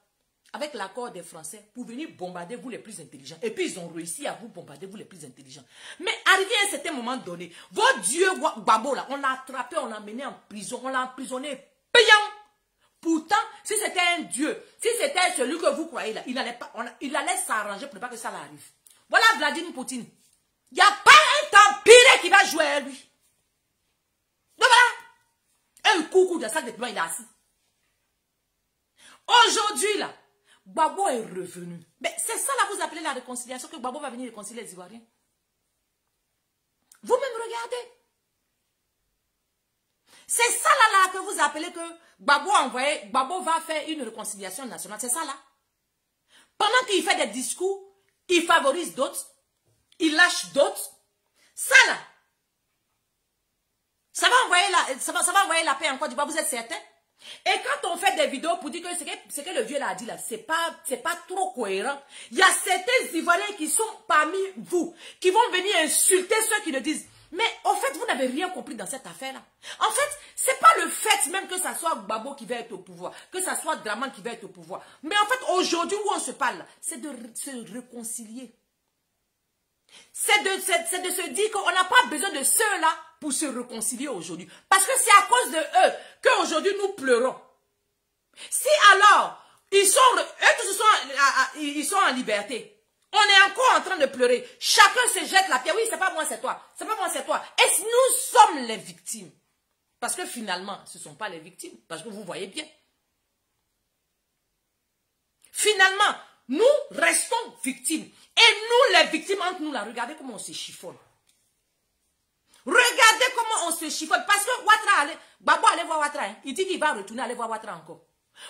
avec l'accord des Français pour venir bombarder vous les plus intelligents. Et puis, ils ont réussi à vous bombarder vous les plus intelligents. Mais arrivé à un certain moment donné, votre Dieu Gbagbo, là, on l'a attrapé, on l'a mené en prison, on l'a emprisonné payant. Pourtant, si c'était un Dieu, si c'était celui que vous croyez là, il allait s'arranger pour ne pas que ça l'arrive. Voilà Vladimir Poutine. Il n'y a pas un tempire qui va jouer à lui. Donc voilà. Un coucou de sac de piment, il est assis. Aujourd'hui là, Gbagbo est revenu. Mais c'est ça là, vous appelez la réconciliation, que Gbagbo va venir réconcilier les Ivoiriens. Vous-même regardez. C'est ça là que vous appelez que Gbagbo va faire une réconciliation nationale. C'est ça là. Pendant qu'il fait des discours, il favorise d'autres, il lâche d'autres. Ça là, ça va envoyer la paix en Côte d'Ivoire, vous êtes certain? Et quand on fait des vidéos pour dire que ce que le vieux là a dit là, c'est pas trop cohérent. Il y a certains Ivoiriens qui sont parmi vous, qui vont venir insulter ceux qui le disent. Mais en fait, vous n'avez rien compris dans cette affaire-là. En fait, c'est pas le fait même que ça soit Gbagbo qui va être au pouvoir, que ça soit Draman qui va être au pouvoir. Mais en fait, aujourd'hui où on se parle, c'est de se réconcilier. C'est de se dire qu'on n'a pas besoin de ceux-là pour se réconcilier aujourd'hui. Parce que c'est à cause de eux qu'aujourd'hui nous pleurons. Si alors, ils sont en liberté, on est encore en train de pleurer. Chacun se jette la pierre. Oui, c'est pas moi, c'est toi. C'est pas moi, c'est toi. Et nous sommes les victimes. Parce que finalement, ce ne sont pas les victimes. Parce que vous voyez bien. Finalement, nous restons victimes. Et nous, les victimes, entre nous, là, regardez comment on se chiffonne. Regardez comment on se chiffonne. Parce que Ouattara, Gbagbo allait voir Ouattara. Hein. Il dit qu'il va retourner aller voir Ouattara encore.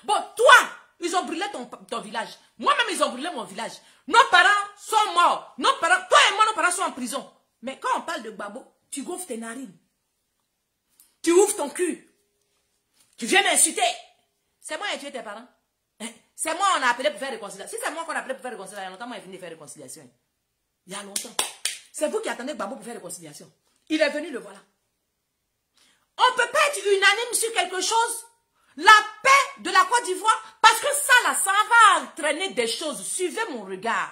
Bon, toi, ils ont brûlé ton village. Moi-même, ils ont brûlé mon village. Nos parents sont morts. Toi et moi, nos parents sont en prison. Mais quand on parle de Gbagbo, tu gonfles tes narines. Tu ouvres ton cul. Tu viens m'insulter. C'est moi qui ai tué tes parents. C'est moi qu'on a appelé pour faire réconciliation. Si c'est moi qu'on a appelé pour faire réconciliation, il y a longtemps, moi, il est venu faire réconciliation. Il y a longtemps. C'est vous qui attendez Gbagbo pour faire réconciliation. Il est venu, le voilà. On ne peut pas être unanime sur quelque chose. La paix de la Côte d'Ivoire, parce que ça là, ça va entraîner des choses. Suivez mon regard.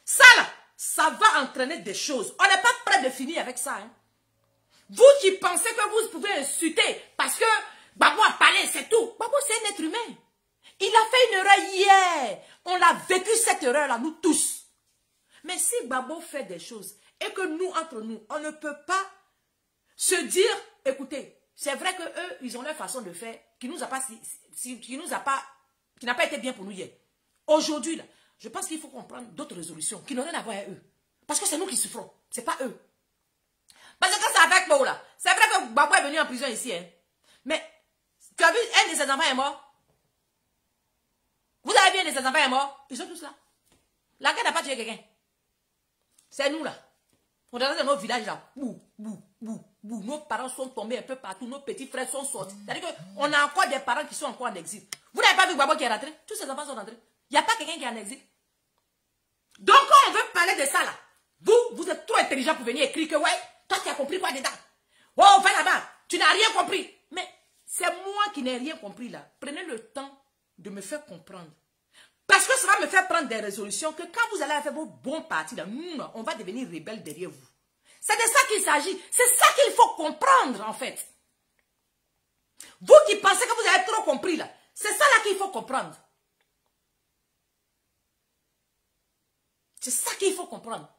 Ça là, ça va entraîner des choses. On n'est pas prêt de finir avec ça. Hein. Vous qui pensez que vous pouvez insulter parce que Gbagbo a parlé, c'est tout. Gbagbo, c'est un être humain. Il a fait une erreur hier. On a vécu cette erreur-là, nous tous. Mais si Gbagbo fait des choses et que nous, entre nous, on ne peut pas se dire, écoutez, c'est vrai que eux, ils ont leur façon de faire qui n'a pas été bien pour nous hier. Aujourd'hui, là, je pense qu'il faut qu'on prenne d'autres résolutions qui n'ont rien à voir avec eux. Parce que c'est nous qui souffrons, c'est pas eux. Parce que quand c'est avec Gbagbo là, c'est vrai que Gbagbo est venu en prison ici. Hein. Mais, tu as vu, un de ses enfants est mort. Vous avez vu, un de ses enfants est mort. Ils sont tous là. La guerre n'a pas tué quelqu'un. C'est nous là. On est dans nos villages là. Nos parents sont tombés un peu partout. Nos petits frères sont sortis. C'est-à-dire qu'on a encore des parents qui sont encore en exil. Vous n'avez pas vu Gbagbo qui est rentré? Tous ses enfants sont rentrés. Il n'y a pas quelqu'un qui est en exil. Donc quand on veut parler de ça là, vous êtes trop intelligent pour venir écrire que ouais, toi tu as compris quoi dedans? Oh, va là-bas, tu n'as rien compris. Mais c'est moi qui n'ai rien compris là. Prenez le temps de me faire comprendre. Parce que ça va me faire prendre des résolutions que quand vous allez faire vos bons partis, là, on va devenir rebelles derrière vous. C'est de ça qu'il s'agit. C'est ça qu'il faut comprendre, en fait. Vous qui pensez que vous avez trop compris, là, c'est ça là qu'il faut comprendre. C'est ça qu'il faut comprendre.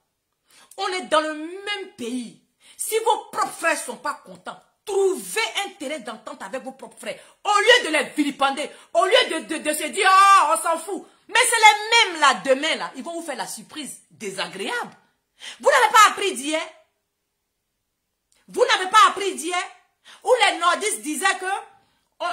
On est dans le même pays. Si vos propres frères ne sont pas contents, trouvez un terrain d'entente avec vos propres frères. Au lieu de les vilipender, au lieu de se dire, oh, on s'en fout. Mais c'est les mêmes là, demain là, ils vont vous faire la surprise désagréable. Vous n'avez pas appris d'hier. Vous n'avez pas appris d'hier où les nordistes disaient que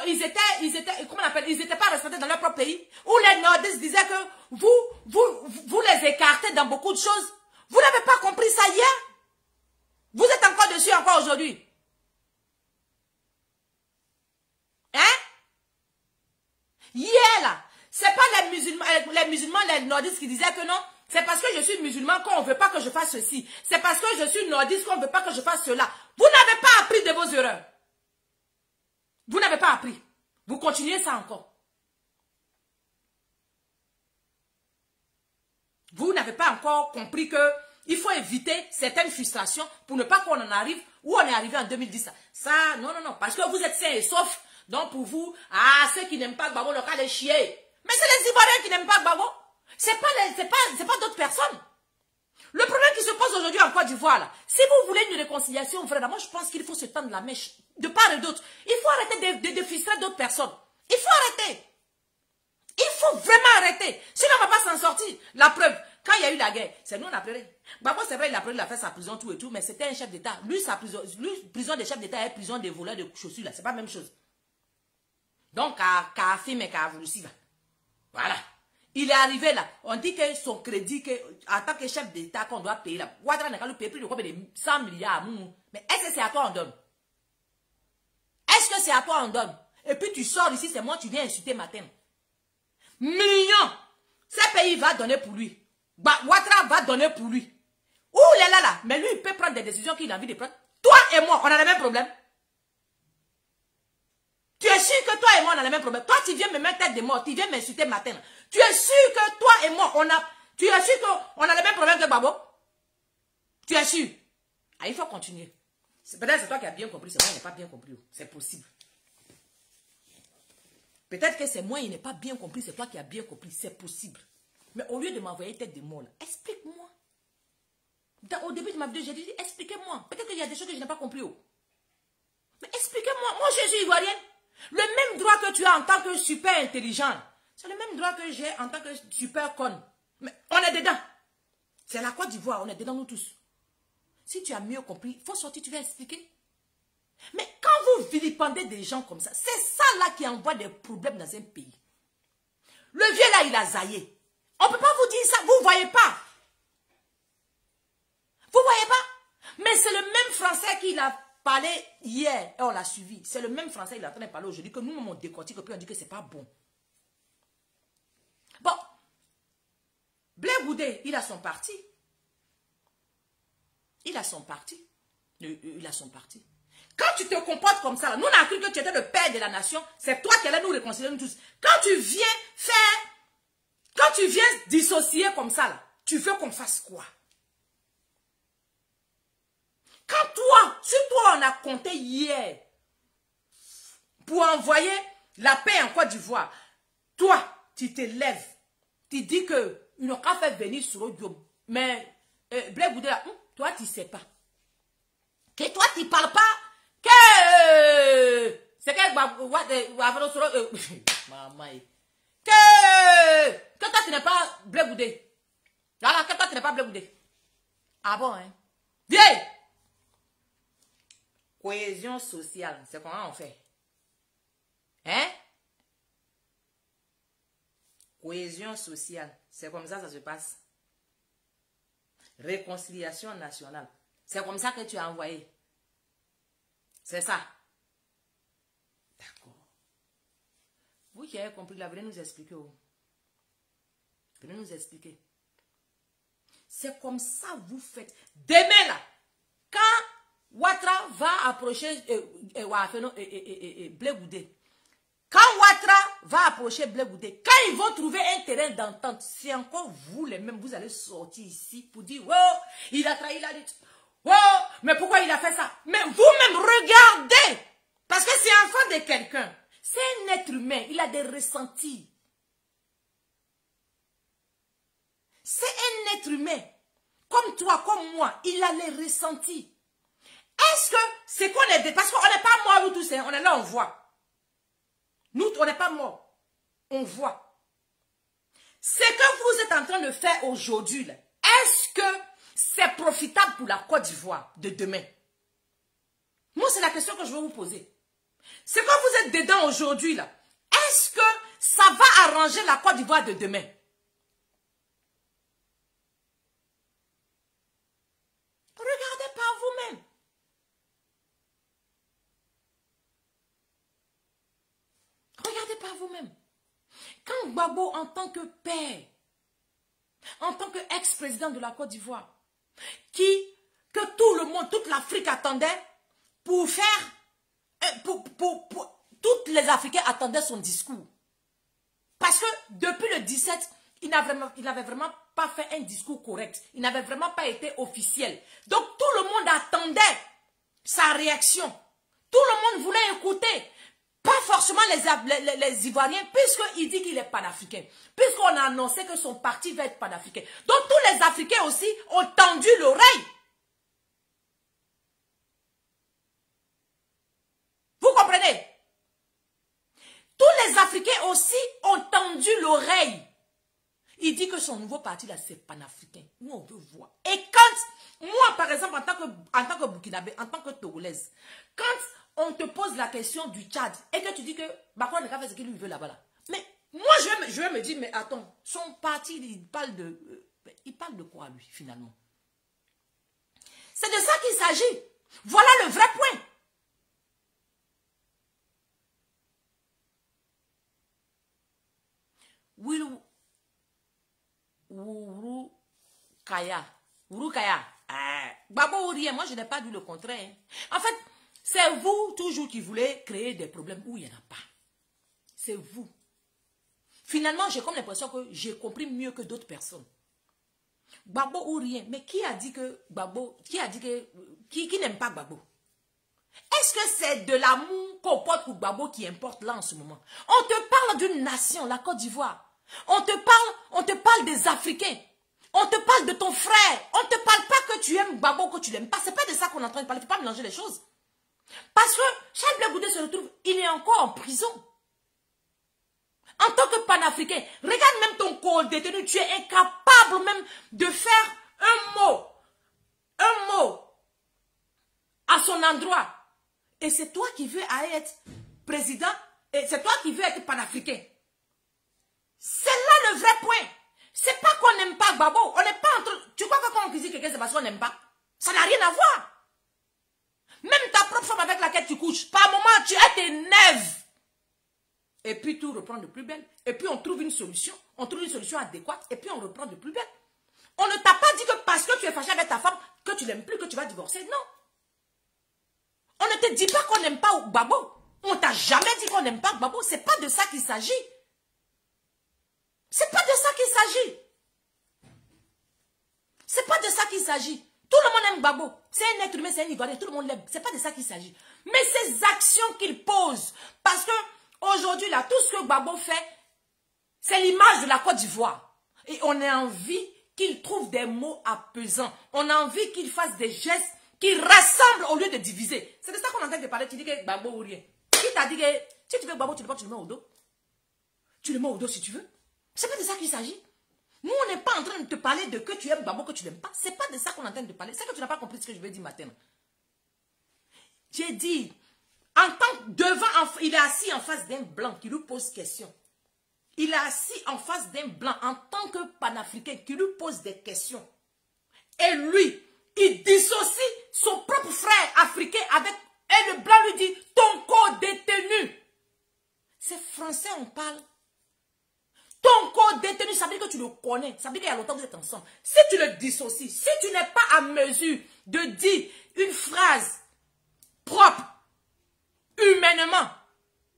ils étaient pas respectés dans leur propre pays. Où les nordistes disaient que vous les écartez dans beaucoup de choses. Vous n'avez pas compris ça hier? Vous êtes encore dessus encore aujourd'hui. Hein? Hier là, c'est pas les musulmans, les nordistes qui disaient que non, c'est parce que je suis musulman qu'on ne veut pas que je fasse ceci. C'est parce que je suis nordiste qu'on ne veut pas que je fasse cela. Vous n'avez pas appris de vos erreurs. Vous n'avez pas appris. Vous continuez ça encore. Vous n'avez pas encore compris que il faut éviter certaines frustrations pour ne pas qu'on en arrive où on est arrivé en 2010. Ça, non, non, non. Parce que vous êtes sains et saufs. Donc pour vous, ceux qui n'aiment pas Gbagbo, le cas des chiens. Mais c'est les Ivoiriens qui n'aiment pas Gbagbo. C'est pas d'autres personnes. Le problème qui se pose aujourd'hui en Côte d'Ivoire, là, si vous voulez une réconciliation, vraiment, moi je pense qu'il faut se tendre la mèche de part et d'autre. Il faut arrêter de frustrer d'autres personnes. Il faut arrêter. Il faut vraiment arrêter. Sinon on ne va pas s'en sortir. La preuve, quand il y a eu la guerre, c'est nous on a pleuré. Gbagbo, c'est vrai, il a fait sa prison, tout et tout, mais c'était un chef d'État. Lui, prison des chefs d'État et prison des voleurs de chaussures, là, c'est pas la même chose. Donc, qu'a affirmé, qu'a voulu si va. Voilà. Il est arrivé là, on dit que son crédit, en tant que chef d'État, qu'on doit payer là. Ouattara n'a qu'à payer plus de combien de 100 milliards. Mais est-ce que c'est à toi on donne? Est-ce que c'est à toi on donne? Et puis tu sors ici, c'est moi, tu viens insulter matin. Millions! Ce pays va donner pour lui. Ouattara va donner pour lui. Où il est là? Mais lui, il peut prendre des décisions qu'il a envie de prendre. Toi et moi, on a le même problème. Tu es sûr que toi et moi, on a le même problème. Toi, tu viens me mettre tête de mort. Tu viens m'insulter matin. Tu es sûr que toi et moi, tu es sûr qu'on a le même problème que Gbagbo? Tu es sûr? Il faut continuer. Peut-être c'est toi qui as bien compris. C'est moi qui n'ai pas bien compris. C'est possible. Peut-être que c'est moi qui n'ai pas bien compris. C'est toi qui as bien compris. C'est possible. Mais au lieu de m'envoyer tête de mort, explique-moi. Au début de ma vidéo, j'ai dit, expliquez-moi. Peut-être qu'il y a des choses que je n'ai pas compris. Mais expliquez-moi. Moi, je suis ivoirienne. Le même droit que tu as en tant que super intelligent, c'est le même droit que j'ai en tant que super con. Mais on est dedans. C'est la Côte d'Ivoire, on est dedans nous tous. Si tu as mieux compris, il faut sortir, tu vas expliquer. Mais quand vous vilipendez des gens comme ça, c'est ça là qui envoie des problèmes dans un pays. Le vieux là, il a zaillé. On ne peut pas vous dire ça, vous ne voyez pas. Vous ne voyez pas. Mais c'est le même français qui l'a parlé hier et on l'a suivi. C'est le même français, il est en train de parler aujourd'hui que nous-mêmes on décortique et puis on dit que c'est pas bon. Bon, Blé Goudé, il a son parti. Il a son parti. Il a son parti. Quand tu te comportes comme ça, nous on a cru que tu étais le père de la nation, c'est toi qui allais nous réconcilier nous tous. Quand tu viens dissocier comme ça, là, tu veux qu'on fasse quoi? Quand toi, sur toi on a compté hier pour envoyer la paix en Côte d'Ivoire, toi, tu te lèves, tu dis que ils n'ont qu'à faire venir sur le Diop. Mais Blé Goudé, toi tu ne sais pas. Que toi tu ne parles pas, que c'est que toi tu n'es pas Blé Goudé. Voilà, que toi tu n'es pas Blé Goudé. Ah bon, hein? Viens! Cohésion sociale, c'est comment on fait? Hein? Cohésion sociale, c'est comme ça se passe. Réconciliation nationale, c'est comme ça que tu as envoyé. C'est ça. D'accord. Vous qui avez compris, là, venez nous expliquer. Venez nous expliquer. C'est comme ça vous faites. Demain, là, quand Ouattara va approcher Blé Goudé. Quand Ouattara va approcher Blé Goudé, quand ils vont trouver un terrain d'entente, c'est encore vous les mêmes, vous allez sortir ici pour dire, oh, il a trahi la lutte. Oh, mais pourquoi il a fait ça? Mais vous-même, regardez. Parce que c'est enfant de quelqu'un. C'est un être humain, il a des ressentis. C'est un être humain. Comme toi, comme moi, il a les ressentis. Est-ce que c'est qu'on est... Parce qu'on n'est pas morts, nous tous, hein, on est là, on voit. Nous, on n'est pas morts. On voit. Ce que vous êtes en train de faire aujourd'hui, est-ce que c'est profitable pour la Côte d'Ivoire de demain? Moi, c'est la question que je veux vous poser. Ce que vous êtes dedans aujourd'hui, là, est-ce que ça va arranger la Côte d'Ivoire de demain? Quand Gbagbo, en tant que père, en tant qu'ex-président de la Côte d'Ivoire, que tout le monde, toute l'Afrique attendait pour faire, toutes les Africains attendaient son discours. Parce que depuis le 17, il n'avait vraiment pas fait un discours correct. Il n'avait vraiment pas été officiel. Donc tout le monde attendait sa réaction. Tout le monde voulait écouter. Pas forcément les Ivoiriens, puisqu'il dit qu'il est panafricain. Puisqu'on a annoncé que son parti va être panafricain. Donc tous les Africains aussi ont tendu l'oreille. Vous comprenez? Tous les Africains aussi ont tendu l'oreille. Il dit que son nouveau parti là, c'est panafricain. Nous, on veut voir. Et quand, moi par exemple, en tant que Burkinabé, en tant que Togolaise, quand on te pose la question du Tchad et que tu dis que Macron n'a pas fait ce qu'il veut là-bas. Là. Mais moi, je vais me dire, mais attends, son parti, il parle de quoi, lui, finalement? C'est de ça qu'il s'agit. Voilà le vrai point. Urukaya. Gbagbo ou rien, moi je n'ai pas dit le contraire. En fait, c'est vous toujours qui voulez créer des problèmes où il n'y en a pas. C'est vous. Finalement, j'ai comme l'impression que j'ai compris mieux que d'autres personnes. Gbagbo ou rien. Mais qui a dit que Gbagbo, qui n'aime pas Gbagbo? Est-ce que c'est de l'amour qu'on porte pour Gbagbo qui importe là en ce moment? On te parle d'une nation, la Côte d'Ivoire. On te parle des Africains. On te parle de ton frère. On ne te parle pas que tu aimes Gbagbo, que tu l'aimes pas. C'est pas de ça qu'on est en train de parler. Il ne faut pas mélanger les choses. Parce que Charles Blé Goudé se retrouve, il est encore en prison. En tant que panafricain, regarde même ton co-détenu, tu es incapable même de faire un mot à son endroit. Et c'est toi qui veux être président, et c'est toi qui veux être panafricain. C'est là le vrai point. C'est pas qu'on n'aime pas Gbagbo. On n'est pas entre... Tu crois que quand on critique quelqu'un, c'est parce qu'on n'aime pas? Ça n'a rien à voir. Même ta propre femme avec laquelle tu couches, par moment, tu t'énerves. Et puis tout reprend de plus belle. Et puis on trouve une solution. On trouve une solution adéquate. Et puis on reprend de plus belle. On ne t'a pas dit que parce que tu es fâché avec ta femme, que tu l'aimes plus, que tu vas divorcer. Non. On ne te dit pas qu'on n'aime pas Gbagbo. On t'a jamais dit qu'on n'aime pas Gbagbo. C'est pas de ça qu'il s'agit. C'est pas de ça qu'il s'agit. C'est pas de ça qu'il s'agit. Tout le monde aime Gbagbo. C'est un être humain, c'est un Ivoirien, tout le monde l'aime. C'est pas de ça qu'il s'agit. Mais ces actions qu'il pose, parce que aujourd'hui, là, tout ce que Gbagbo fait, c'est l'image de la Côte d'Ivoire. Et on a envie qu'il trouve des mots apaisants. On a envie qu'il fasse des gestes qui rassemblent au lieu de diviser. C'est de ça qu'on est en train de parler. Tu dis que Gbagbo ou rien. Qui t'a dit que si tu veux Gbagbo, tu le mets au dos. Tu le mets au dos si tu veux. C'est pas de ça qu'il s'agit. Nous, on n'est pas en train de te parler de que tu aimes Gbagbo, que tu n'aimes pas. C'est pas de ça qu'on est en train de te parler. C'est que tu n'as pas compris ce que je vais dire matin. J'ai dit, il est assis en face d'un blanc qui lui pose question. Il est assis en face d'un blanc en tant que panafricain qui lui pose des questions. Et lui, il dissocie son propre frère africain avec... Et le blanc lui dit, ton co-détenu. C'est français, on parle. Ton co-détenu, ça veut dire que tu le connais. Ça veut dire qu'il y a longtemps que vous êtes ensemble. Si tu le dissocies, si tu n'es pas à mesure de dire une phrase propre, humainement,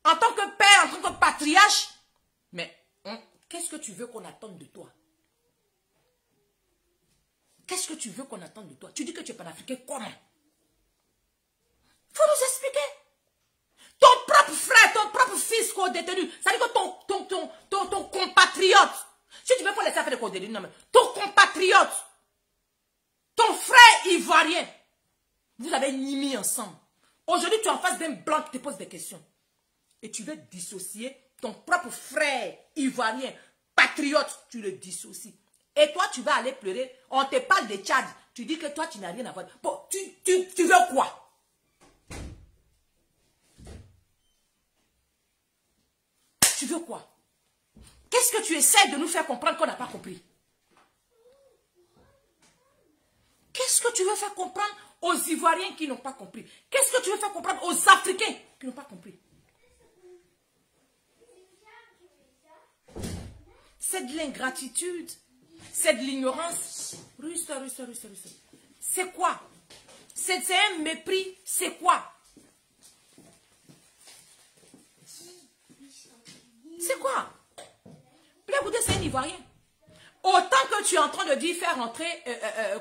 en tant que père, en tant que patriarche, mais qu'est-ce que tu veux qu'on attende de toi? Qu'est-ce que tu veux qu'on attende de toi? Tu dis que tu es panafricain, comment? Il faut nous expliquer. Ton propre frère, ton propre fils co-détenu, ça veut dire que ton compatriote, si tu veux pas laisser faire des co-détenus, non mais ton compatriote, ton frère ivoirien, vous avez mis ensemble. Aujourd'hui, tu es en face d'un blanc qui te pose des questions. Et tu veux dissocier ton propre frère ivoirien, patriote, tu le dissocies. Et toi, tu vas aller pleurer. On te parle de Tchad. Tu dis que toi, tu n'as rien à voir. Bon, tu veux quoi? Tu veux quoi? Qu'est-ce que tu essaies de nous faire comprendre qu'on n'a pas compris? Qu'est-ce que tu veux faire comprendre aux Ivoiriens qui n'ont pas compris? Qu'est-ce que tu veux faire comprendre aux Africains qui n'ont pas compris? C'est de l'ingratitude. C'est de l'ignorance. C'est quoi? C'est un mépris. C'est quoi? C'est quoi? Blé Goudé, c'est un Ivoirien. Autant que tu es en train de dire faire rentrer,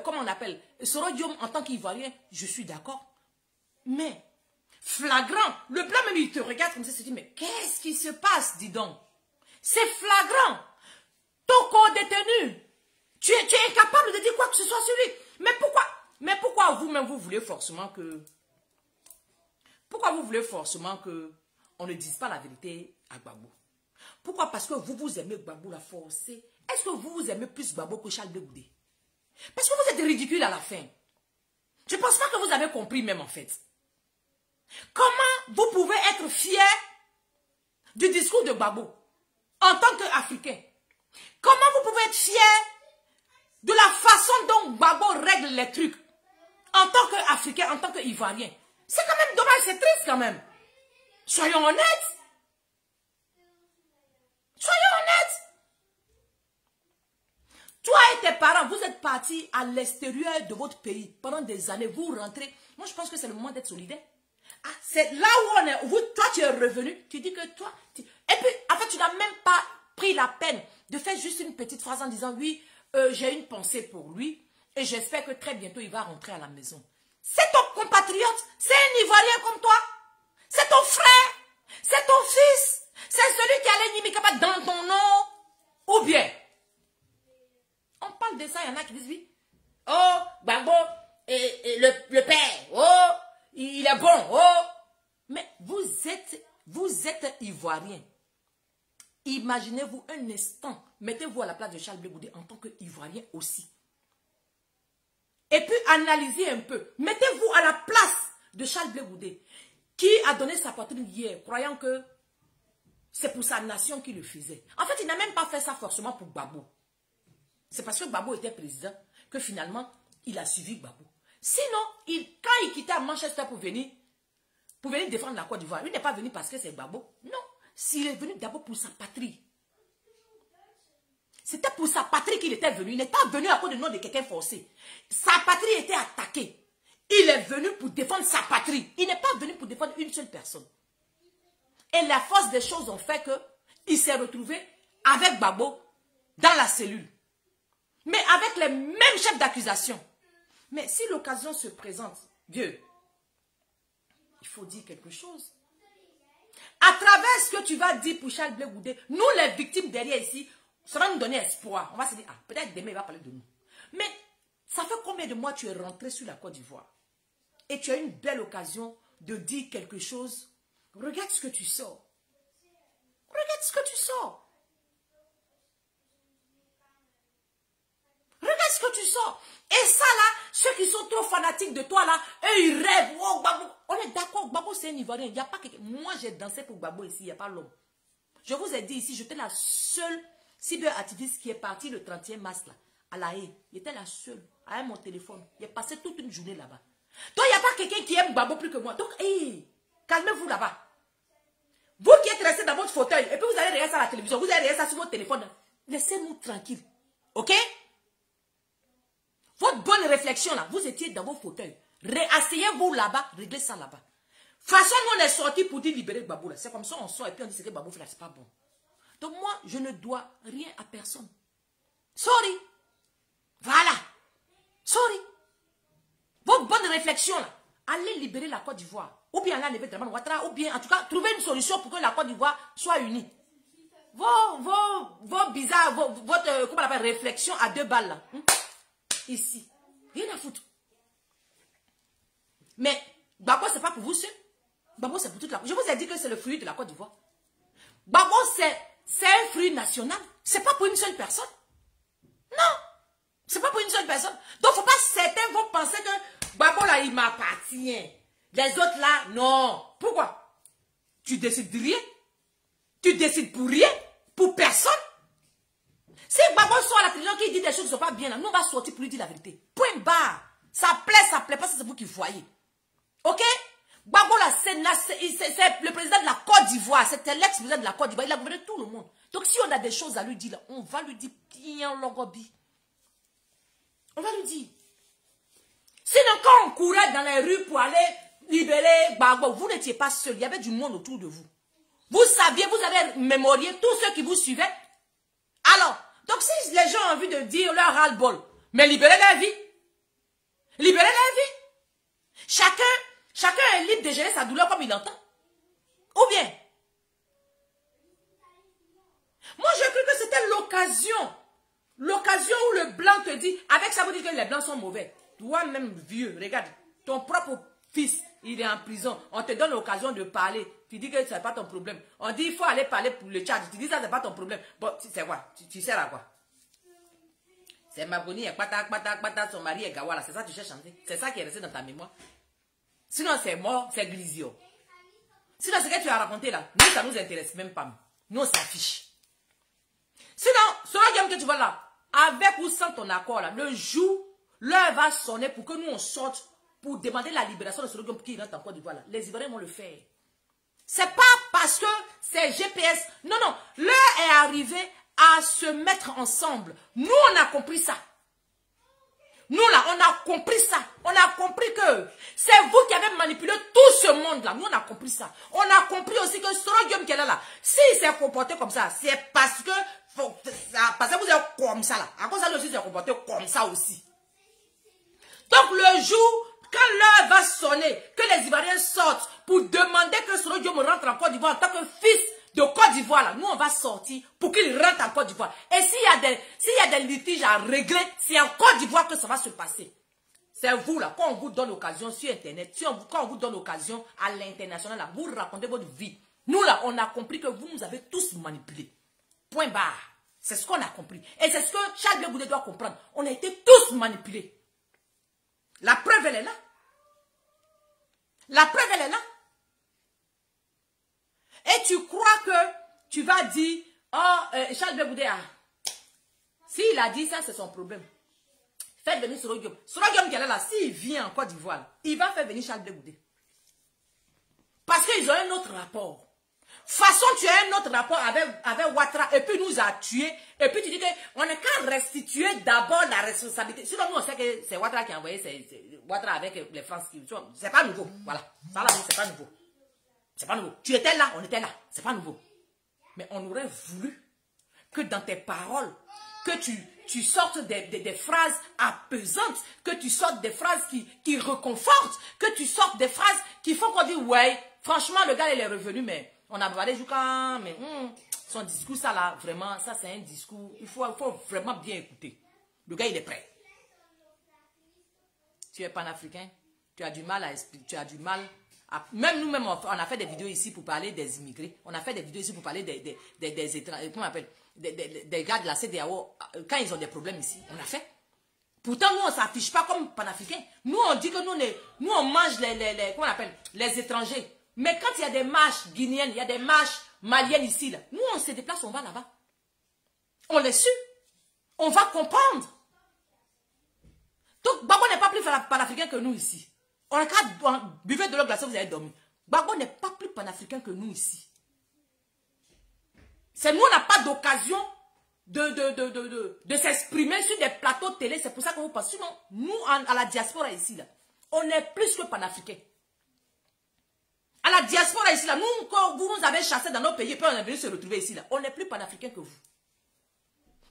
comment on appelle, Soro Diom en tant qu'Ivoirien, je suis d'accord. Mais, flagrant, le blanc même il te regarde comme ça, il se dit, mais qu'est-ce qui se passe, dis donc? C'est flagrant. Ton co-détenu, tu es incapable de dire quoi que ce soit sur lui. Mais pourquoi vous-même vous voulez forcément que... Pourquoi vous voulez forcément que on ne dise pas la vérité à Gbagbo? Pourquoi? Parce que vous aimez Gbagbo la forcer. Est-ce que vous aimez plus Gbagbo que Charles Blé Goudé? Parce que vous êtes ridicule à la fin. Je ne pense pas que vous avez compris même en fait. Comment vous pouvez être fier du discours de Gbagbo en tant qu'Africain? Comment vous pouvez être fier de la façon dont Gbagbo règle les trucs en tant qu'Africain, en tant qu'Ivoirien? C'est quand même dommage, c'est triste quand même. Soyons honnêtes. Soyons honnêtes. Toi et tes parents, vous êtes partis à l'extérieur de votre pays pendant des années. Vous rentrez. Moi, je pense que c'est le moment d'être solidaire. Ah, c'est là où on est. Toi, tu es revenu. Tu dis que toi... Et puis, en fait, tu n'as même pas pris la peine de faire juste une petite phrase en disant, oui, j'ai une pensée pour lui et j'espère que très bientôt, il va rentrer à la maison. C'est ton compatriote. C'est un Ivoirien comme toi. C'est ton frère. C'est ton fils. C'est celui qui allait Nimikaba dans ton nom. Ou bien, on parle de ça, il y en a qui disent oui. Oh, Gbagbo, et le père, oh, il est bon, oh. Mais vous êtes Ivoirien. Imaginez-vous un instant, mettez-vous à la place de Charles Blé Goudé en tant qu'Ivoirien aussi. Et puis analysez un peu. Mettez-vous à la place de Charles Blé Goudé, qui a donné sa poitrine hier, croyant que c'est pour sa nation qu'il le faisait. En fait, il n'a même pas fait ça forcément pour Gbagbo. C'est parce que Gbagbo était président que finalement, il a suivi Gbagbo. Sinon, quand il quittait à Manchester pour venir défendre la Côte d'Ivoire, il n'est pas venu parce que c'est Gbagbo. Non, il est venu d'abord pour sa patrie. C'était pour sa patrie qu'il était venu. Il n'est pas venu à cause du nom de quelqu'un forcé. Sa patrie était attaquée. Il est venu pour défendre sa patrie. Il n'est pas venu pour défendre une seule personne. Et la force des choses ont fait qu'il s'est retrouvé avec Gbagbo dans la cellule. Mais avec les mêmes chefs d'accusation. Mais si l'occasion se présente, Dieu, il faut dire quelque chose. À travers ce que tu vas dire pour Charles Blé Goudé, nous les victimes derrière ici, ça va nous donner espoir. On va se dire, ah, peut-être demain il va parler de nous. Mais ça fait combien de mois tu es rentré sur la Côte d'Ivoire? Et tu as une belle occasion de dire quelque chose. Regarde ce que tu sors. Regarde ce que tu sors. Regarde ce que tu sors. Et ça là, ceux qui sont trop fanatiques de toi là, eux ils rêvent. Oh, Gbagbo. On est d'accord, Gbagbo c'est un Ivoirien. Il n'y a pas quelqu'un. Moi j'ai dansé pour Gbagbo ici, il n'y a pas l'homme. Je vous ai dit ici, j'étais la seule cyberactiviste qui est partie le 31 mars là, à La Haye. J'étais la seule, avec mon téléphone. J'ai passé toute une journée là-bas. Donc il n'y a pas quelqu'un qui aime Gbagbo plus que moi. Donc, hey, calmez-vous là-bas. Vous qui êtes restés dans votre fauteuil, et puis vous allez regarder ça à la télévision, vous allez regarder ça sur votre téléphone. Laissez-nous tranquilles. Ok? Votre bonne réflexion là, vous étiez dans vos fauteuils. Asseyez-vous là-bas, réglez ça là-bas. De toute façon, nous on est sortis pour dire libérer Gbagbo là. C'est comme ça on sort et puis on dit que Gbagbo fait là, c'est pas bon. Donc moi, je ne dois rien à personne. Sorry. Voilà. Sorry. Votre bonne réflexion là, allez libérer la Côte d'Ivoire. Ou bien allez enlever Draman Ouattara, ou bien en tout cas, trouver une solution pour que la Côte d'Ivoire soit unie. Vos bizarres, votre, comment on appelle, réflexion à 2 balles là. Ici. Rien à foutre. Mais, Gbagbo, c'est pas pour vous seul. Gbagbo, c'est pour toute la Côte. Je vous ai dit que c'est le fruit de la Côte d'Ivoire. Gbagbo, c'est un fruit national. C'est pas pour une seule personne. Non. C'est pas pour une seule personne. Donc, faut pas certains vont penser que Gbagbo, là, il m'appartient. Les autres, là, non. Pourquoi? Tu décides de rien. Tu décides pour rien. Pour personne. Si Gbagbo sort à la télévision qui dit des choses qui ne sont pas bien, là, nous, on va sortir pour lui dire la vérité. Point barre. Ça plaît pas, c'est vous qui voyez. Ok? Gbagbo, là, c'est le président de la Côte d'Ivoire. C'était l'ex-président de la Côte d'Ivoire. Il a gouverné tout le monde. Donc si on a des choses à lui dire, là, on va lui dire bien logobi. On va lui dire. Sinon, quand on courait dans les rues pour aller libérer Gbagbo, vous n'étiez pas seul. Il y avait du monde autour de vous. Vous saviez, vous avez mémorié tous ceux qui vous suivaient. Alors, donc si les gens ont envie de dire leur ras-le-bol, mais libérez leur vie. Libérez leur vie. Chacun est libre de gérer sa douleur comme il entend. Ou bien, moi j'ai cru que c'était l'occasion. L'occasion où le blanc te dit, avec ça vous dites que les blancs sont mauvais. Toi-même vieux, regarde, ton propre fils, il est en prison. On te donne l'occasion de parler. Tu dis que ce n'est pas ton problème. On dit il faut aller parler pour le Tchad. Tu dis ça, ce n'est pas ton problème. Bon, c'est quoi? Tu sers à quoi? C'est Maboni, son mari est Gawala. C'est ça que tu cherches à chanter. C'est ça qui est resté dans ta mémoire. Sinon, c'est mort, c'est Glisio. Sinon, ce que tu as raconté là, nous, ça ne nous intéresse même pas. Nous, on s'affiche. Sinon, ce game que tu vois là, avec ou sans ton accord là, le jour, l'heure va sonner pour que nous, on sorte pour demander la libération de ce game pour qu'il rentre en Côte d'Ivoire là. Les Ivoiriens vont le faire. C'est pas parce que c'est GPS. Non, non. L'heure est arrivée à se mettre ensemble. Nous, on a compris ça. Nous, là, on a compris ça. On a compris que c'est vous qui avez manipulé tout ce monde-là. Nous, on a compris ça. On a compris aussi que Sorogium qui est là, s'il s'est comporté comme ça, c'est parce que vous êtes comme ça, là. À cause de ça, aussi, s'est comporté comme ça aussi. Donc, le jour, quand l'heure va sonner, que les Ivoiriens sortent pour demander que Sorogium rentre en Côte d'Ivoire en tant que fils de Côte d'Ivoire, là, nous, on va sortir pour qu'il rentre en Côte d'Ivoire. Et s'il y a des litiges à régler, c'est en Côte d'Ivoire que ça va se passer. C'est vous, là, quand on vous donne l'occasion sur Internet, quand on vous donne l'occasion à l'international, là, vous racontez votre vie. Nous, là, on a compris que vous nous avez tous manipulés. Point barre. C'est ce qu'on a compris. Et c'est ce que Charles Blé Goudé doit comprendre. On a été tous manipulés. La preuve, elle est là. La preuve, elle est là. Et tu crois que tu vas dire, oh, Charles Blé Goudé, s'il a dit ça, c'est son problème. Faites venir Sorogium. Sorogium qui est là, s'il vient en Côte d'Ivoire, il va faire venir Charles Blé Goudé. Parce qu'ils ont un autre rapport. Façon, tu as un autre rapport avec Ouattara, et puis nous a tués, et puis tu dis qu'on n'a qu'à restituer d'abord la responsabilité. Sinon, nous, on sait que c'est Ouattara qui a envoyé, Ouattara avec les Français. C'est pas nouveau. Voilà. Ça là, c'est pas nouveau. C'est pas nouveau. Tu étais là, on était là. C'est pas nouveau. Mais on aurait voulu que dans tes paroles, que tu sortes des phrases apaisantes, que tu sortes des phrases qui reconfortent, que tu sortes des phrases qui font qu'on dit, ouais, franchement, le gars, il est revenu, mais on a parlé jusqu'à... Mais son discours, ça là, vraiment, ça c'est un discours, il faut vraiment bien écouter. Le gars, il est prêt. Tu es panafricain, tu as du mal à expliquer, tu as du mal... Même nous-mêmes, on a fait des vidéos ici pour parler des immigrés. On a fait des vidéos ici pour parler des étrangers, comment on appelle, des gars de la CEDEAO, quand ils ont des problèmes ici. On a fait. Pourtant, nous, on ne s'affiche pas comme panafricains. Nous, on dit que nous on mange comment on appelle, les étrangers. Mais quand il y a des marches guinéennes, il y a des marches maliennes ici, là, nous, on se déplace, on va là-bas. On les suit. On va comprendre. Donc, Gbagbo n'est pas plus panafricain que nous ici. On a qu'à buvez de l'eau glacée, vous allez dormir. Gbagbo n'est pas plus panafricain que nous ici. C'est nous, on n'a pas d'occasion de s'exprimer sur des plateaux de télé. C'est pour ça que vous pensez. Sinon, nous, à la diaspora ici, là, on est plus que panafricains. À la diaspora ici, là, nous, quand vous nous avez chassés dans nos pays, et puis on est venu se retrouver ici, là, on est plus panafricains que vous.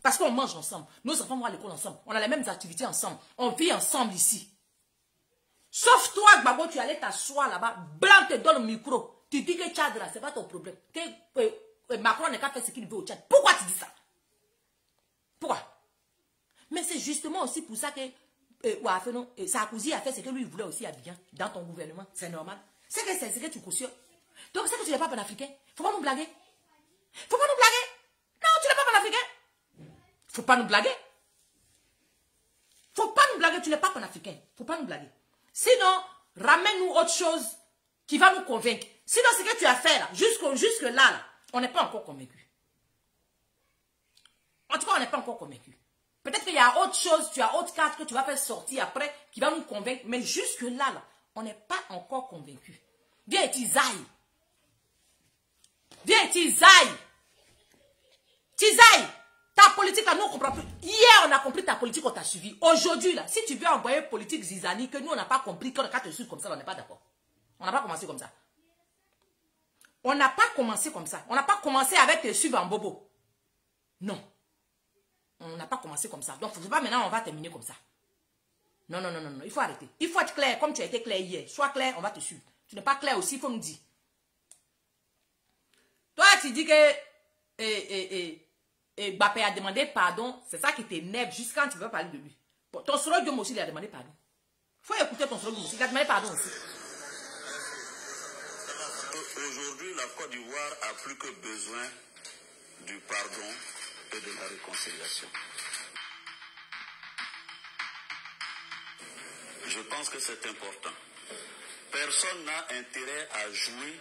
Parce qu'on mange ensemble. Nos enfants vont à l'école ensemble. On a les mêmes activités ensemble. On vit ensemble ici. Sauf toi, Gbagbo, tu allais t'asseoir là-bas, blanc te donne le micro. Tu dis que Tchad, là, c'est pas ton problème. Que Macron n'est qu'à faire ce qu'il veut au Tchad. Pourquoi tu dis ça? Pourquoi? Mais c'est justement aussi pour ça que Sarkozy a fait ce que lui voulait aussi à bien dans ton gouvernement. C'est normal. C'est ce que tu cautionnes. Donc c'est que tu n'es pas panafricain. Faut pas nous blaguer. Faut pas nous blaguer. Non, tu n'es pas panafricain. Faut pas nous blaguer. Faut pas nous blaguer, tu n'es pas panafricain. Faut pas nous blaguer. Sinon, ramène-nous autre chose qui va nous convaincre. Sinon, ce que tu as fait là, jusque là, on n'est pas encore convaincu. En tout cas, on n'est pas encore convaincu. Peut-être qu'il y a autre chose, tu as autre carte que tu vas faire sortir après qui va nous convaincre. Mais jusque là, on n'est pas encore convaincu. Viens, Tizaï. Viens, Tizaï. Tisaï, ta politique là, nous on comprend plus. Hier, on a compris ta politique, on t'a suivi. Aujourd'hui, là, si tu veux envoyer politique zizani, que nous on n'a pas compris, qu'on te suit comme ça, on n'est pas d'accord. On n'a pas commencé comme ça. On n'a pas commencé comme ça. On n'a pas commencé avec te suivre en bobo. Non. On n'a pas commencé comme ça. Donc, il ne faut pas maintenant, on va terminer comme ça. Non, non, non, non, non. Il faut arrêter. Il faut être clair, comme tu as été clair hier. Sois clair, on va te suivre. Tu n'es pas clair aussi, il faut nous dire. Toi, tu dis que Mbappé a demandé pardon. C'est ça qui t'énerve jusqu'à quand tu veux parler de lui. Bon, ton Soro aussi, il a demandé pardon. Il faut écouter ton Soro aussi. Il a demandé pardon aussi. Aujourd'hui, la Côte d'Ivoire a plus que besoin du pardon et de la réconciliation. Je pense que c'est important. Personne n'a intérêt à jouer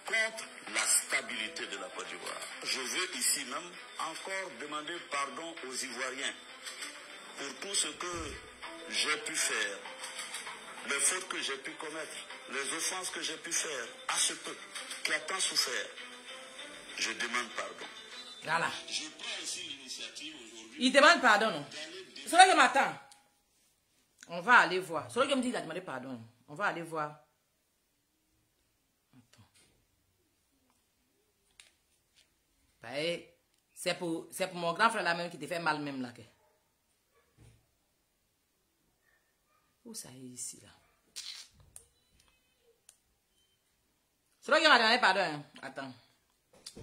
contre la stabilité de la Côte d'Ivoire. Je veux ici même encore demander pardon aux Ivoiriens pour tout ce que j'ai pu faire, les fautes que j'ai pu commettre, les offenses que j'ai pu faire à ce peuple qui a tant souffert. Je demande pardon. Voilà. Je prends aussi l'initiative aujourd'hui. Il demande pardon, non? C'est là que m'attend. On va aller voir. C'est là que me dit qu'il a demandé pardon. On va aller voir. C'est pour mon grand frère là même qui te fait mal même là. Où ça est ici là? C'est là qu'il m'a demandé pardon. Hein? Attends.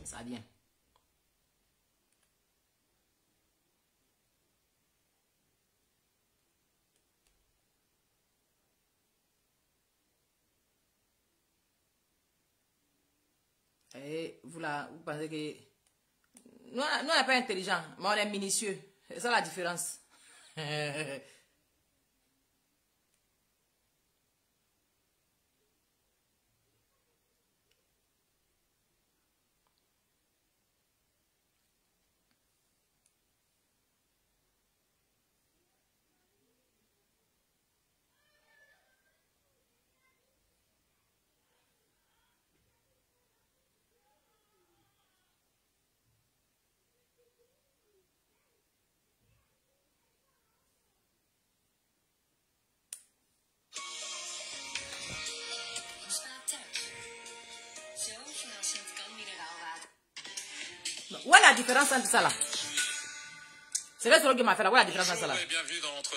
Ça vient. Et vous là, vous pensez que nous on n'est pas intelligent, mais on est minutieux. C'est ça la différence. Où est la différence entre ça là? C'est là qui m'a fait là. Où est la différence entre ça là?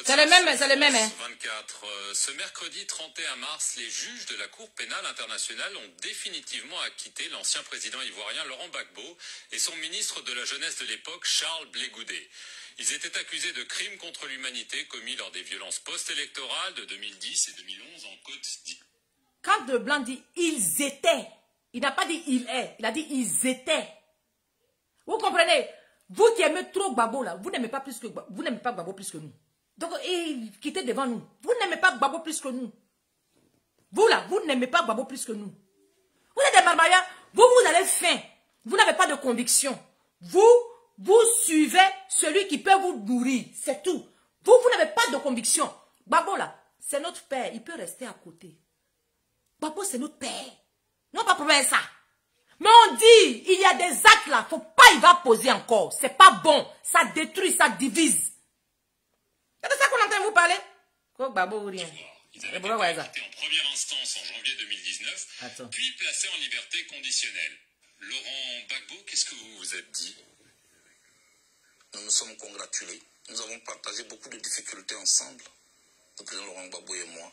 C'est le même, c'est le même. Hein? 24. Ce mercredi 31 mars, les juges de la Cour pénale internationale ont définitivement acquitté l'ancien président ivoirien Laurent Gbagbo et son ministre de la jeunesse de l'époque, Charles Blé Goudé. Ils étaient accusés de crimes contre l'humanité commis lors des violences post-électorales de 2010 et 2011 en Côte d'Ivoire. Quand De Blanc dit ils étaient, il n'a pas dit il est, il a dit ils étaient. Vous comprenez? Vous qui aimez trop Gbagbo là, vous n'aimez pas plus que vous n'aimez pas Gbagbo plus que nous. Donc quittez devant nous. Vous n'aimez pas Gbagbo plus que nous. Vous là, vous n'aimez pas Gbagbo plus que nous. Vous êtes des barbares. Vous avez faim. Vous n'avez pas de conviction. Vous suivez celui qui peut vous nourrir. C'est tout. Vous n'avez pas de conviction. Gbagbo là, c'est notre père. Il peut rester à côté. Gbagbo c'est notre père. Non pas pour ça. Mais on dit, il y a des actes là, faut pas y va poser encore. C'est pas bon. Ça détruit, ça divise. C'est de ça qu'on entend vous parler? Quoi, Gbagbo ou rien? Ils avaient été arrêtés en première instance en janvier 2019, puis placés en liberté conditionnelle. Laurent Gbagbo, qu'est-ce que vous vous êtes dit? Nous nous sommes congratulés. Nous avons partagé beaucoup de difficultés ensemble, le président Laurent Gbagbo et moi.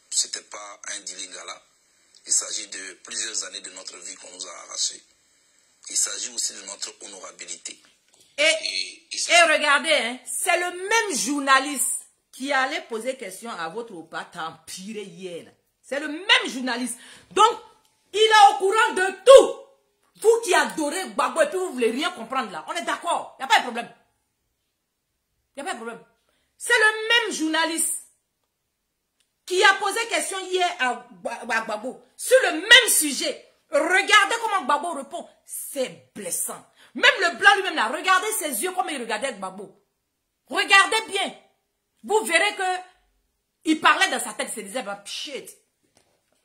Ce n'était pas un dilingala. Il s'agit de plusieurs années de notre vie qu'on nous a arrachées. Il s'agit aussi de notre honorabilité. Et regardez, hein, c'est le même journaliste qui allait poser question à votre opa Tempiré hier. C'est le même journaliste. Donc, il est au courant de tout. Vous qui adorez Gbagbo et puis vous ne voulez rien comprendre là. On est d'accord. Il n'y a pas de problème. Il n'y a pas de problème. C'est le même journaliste qui a posé question hier à Gbagbo sur le même sujet. Regardez comment Gbagbo répond. C'est blessant. Même le blanc lui-même là, regardez ses yeux comme il regardait Gbagbo. Regardez bien. Vous verrez que il parlait dans sa tête, il se disait, bah, shit.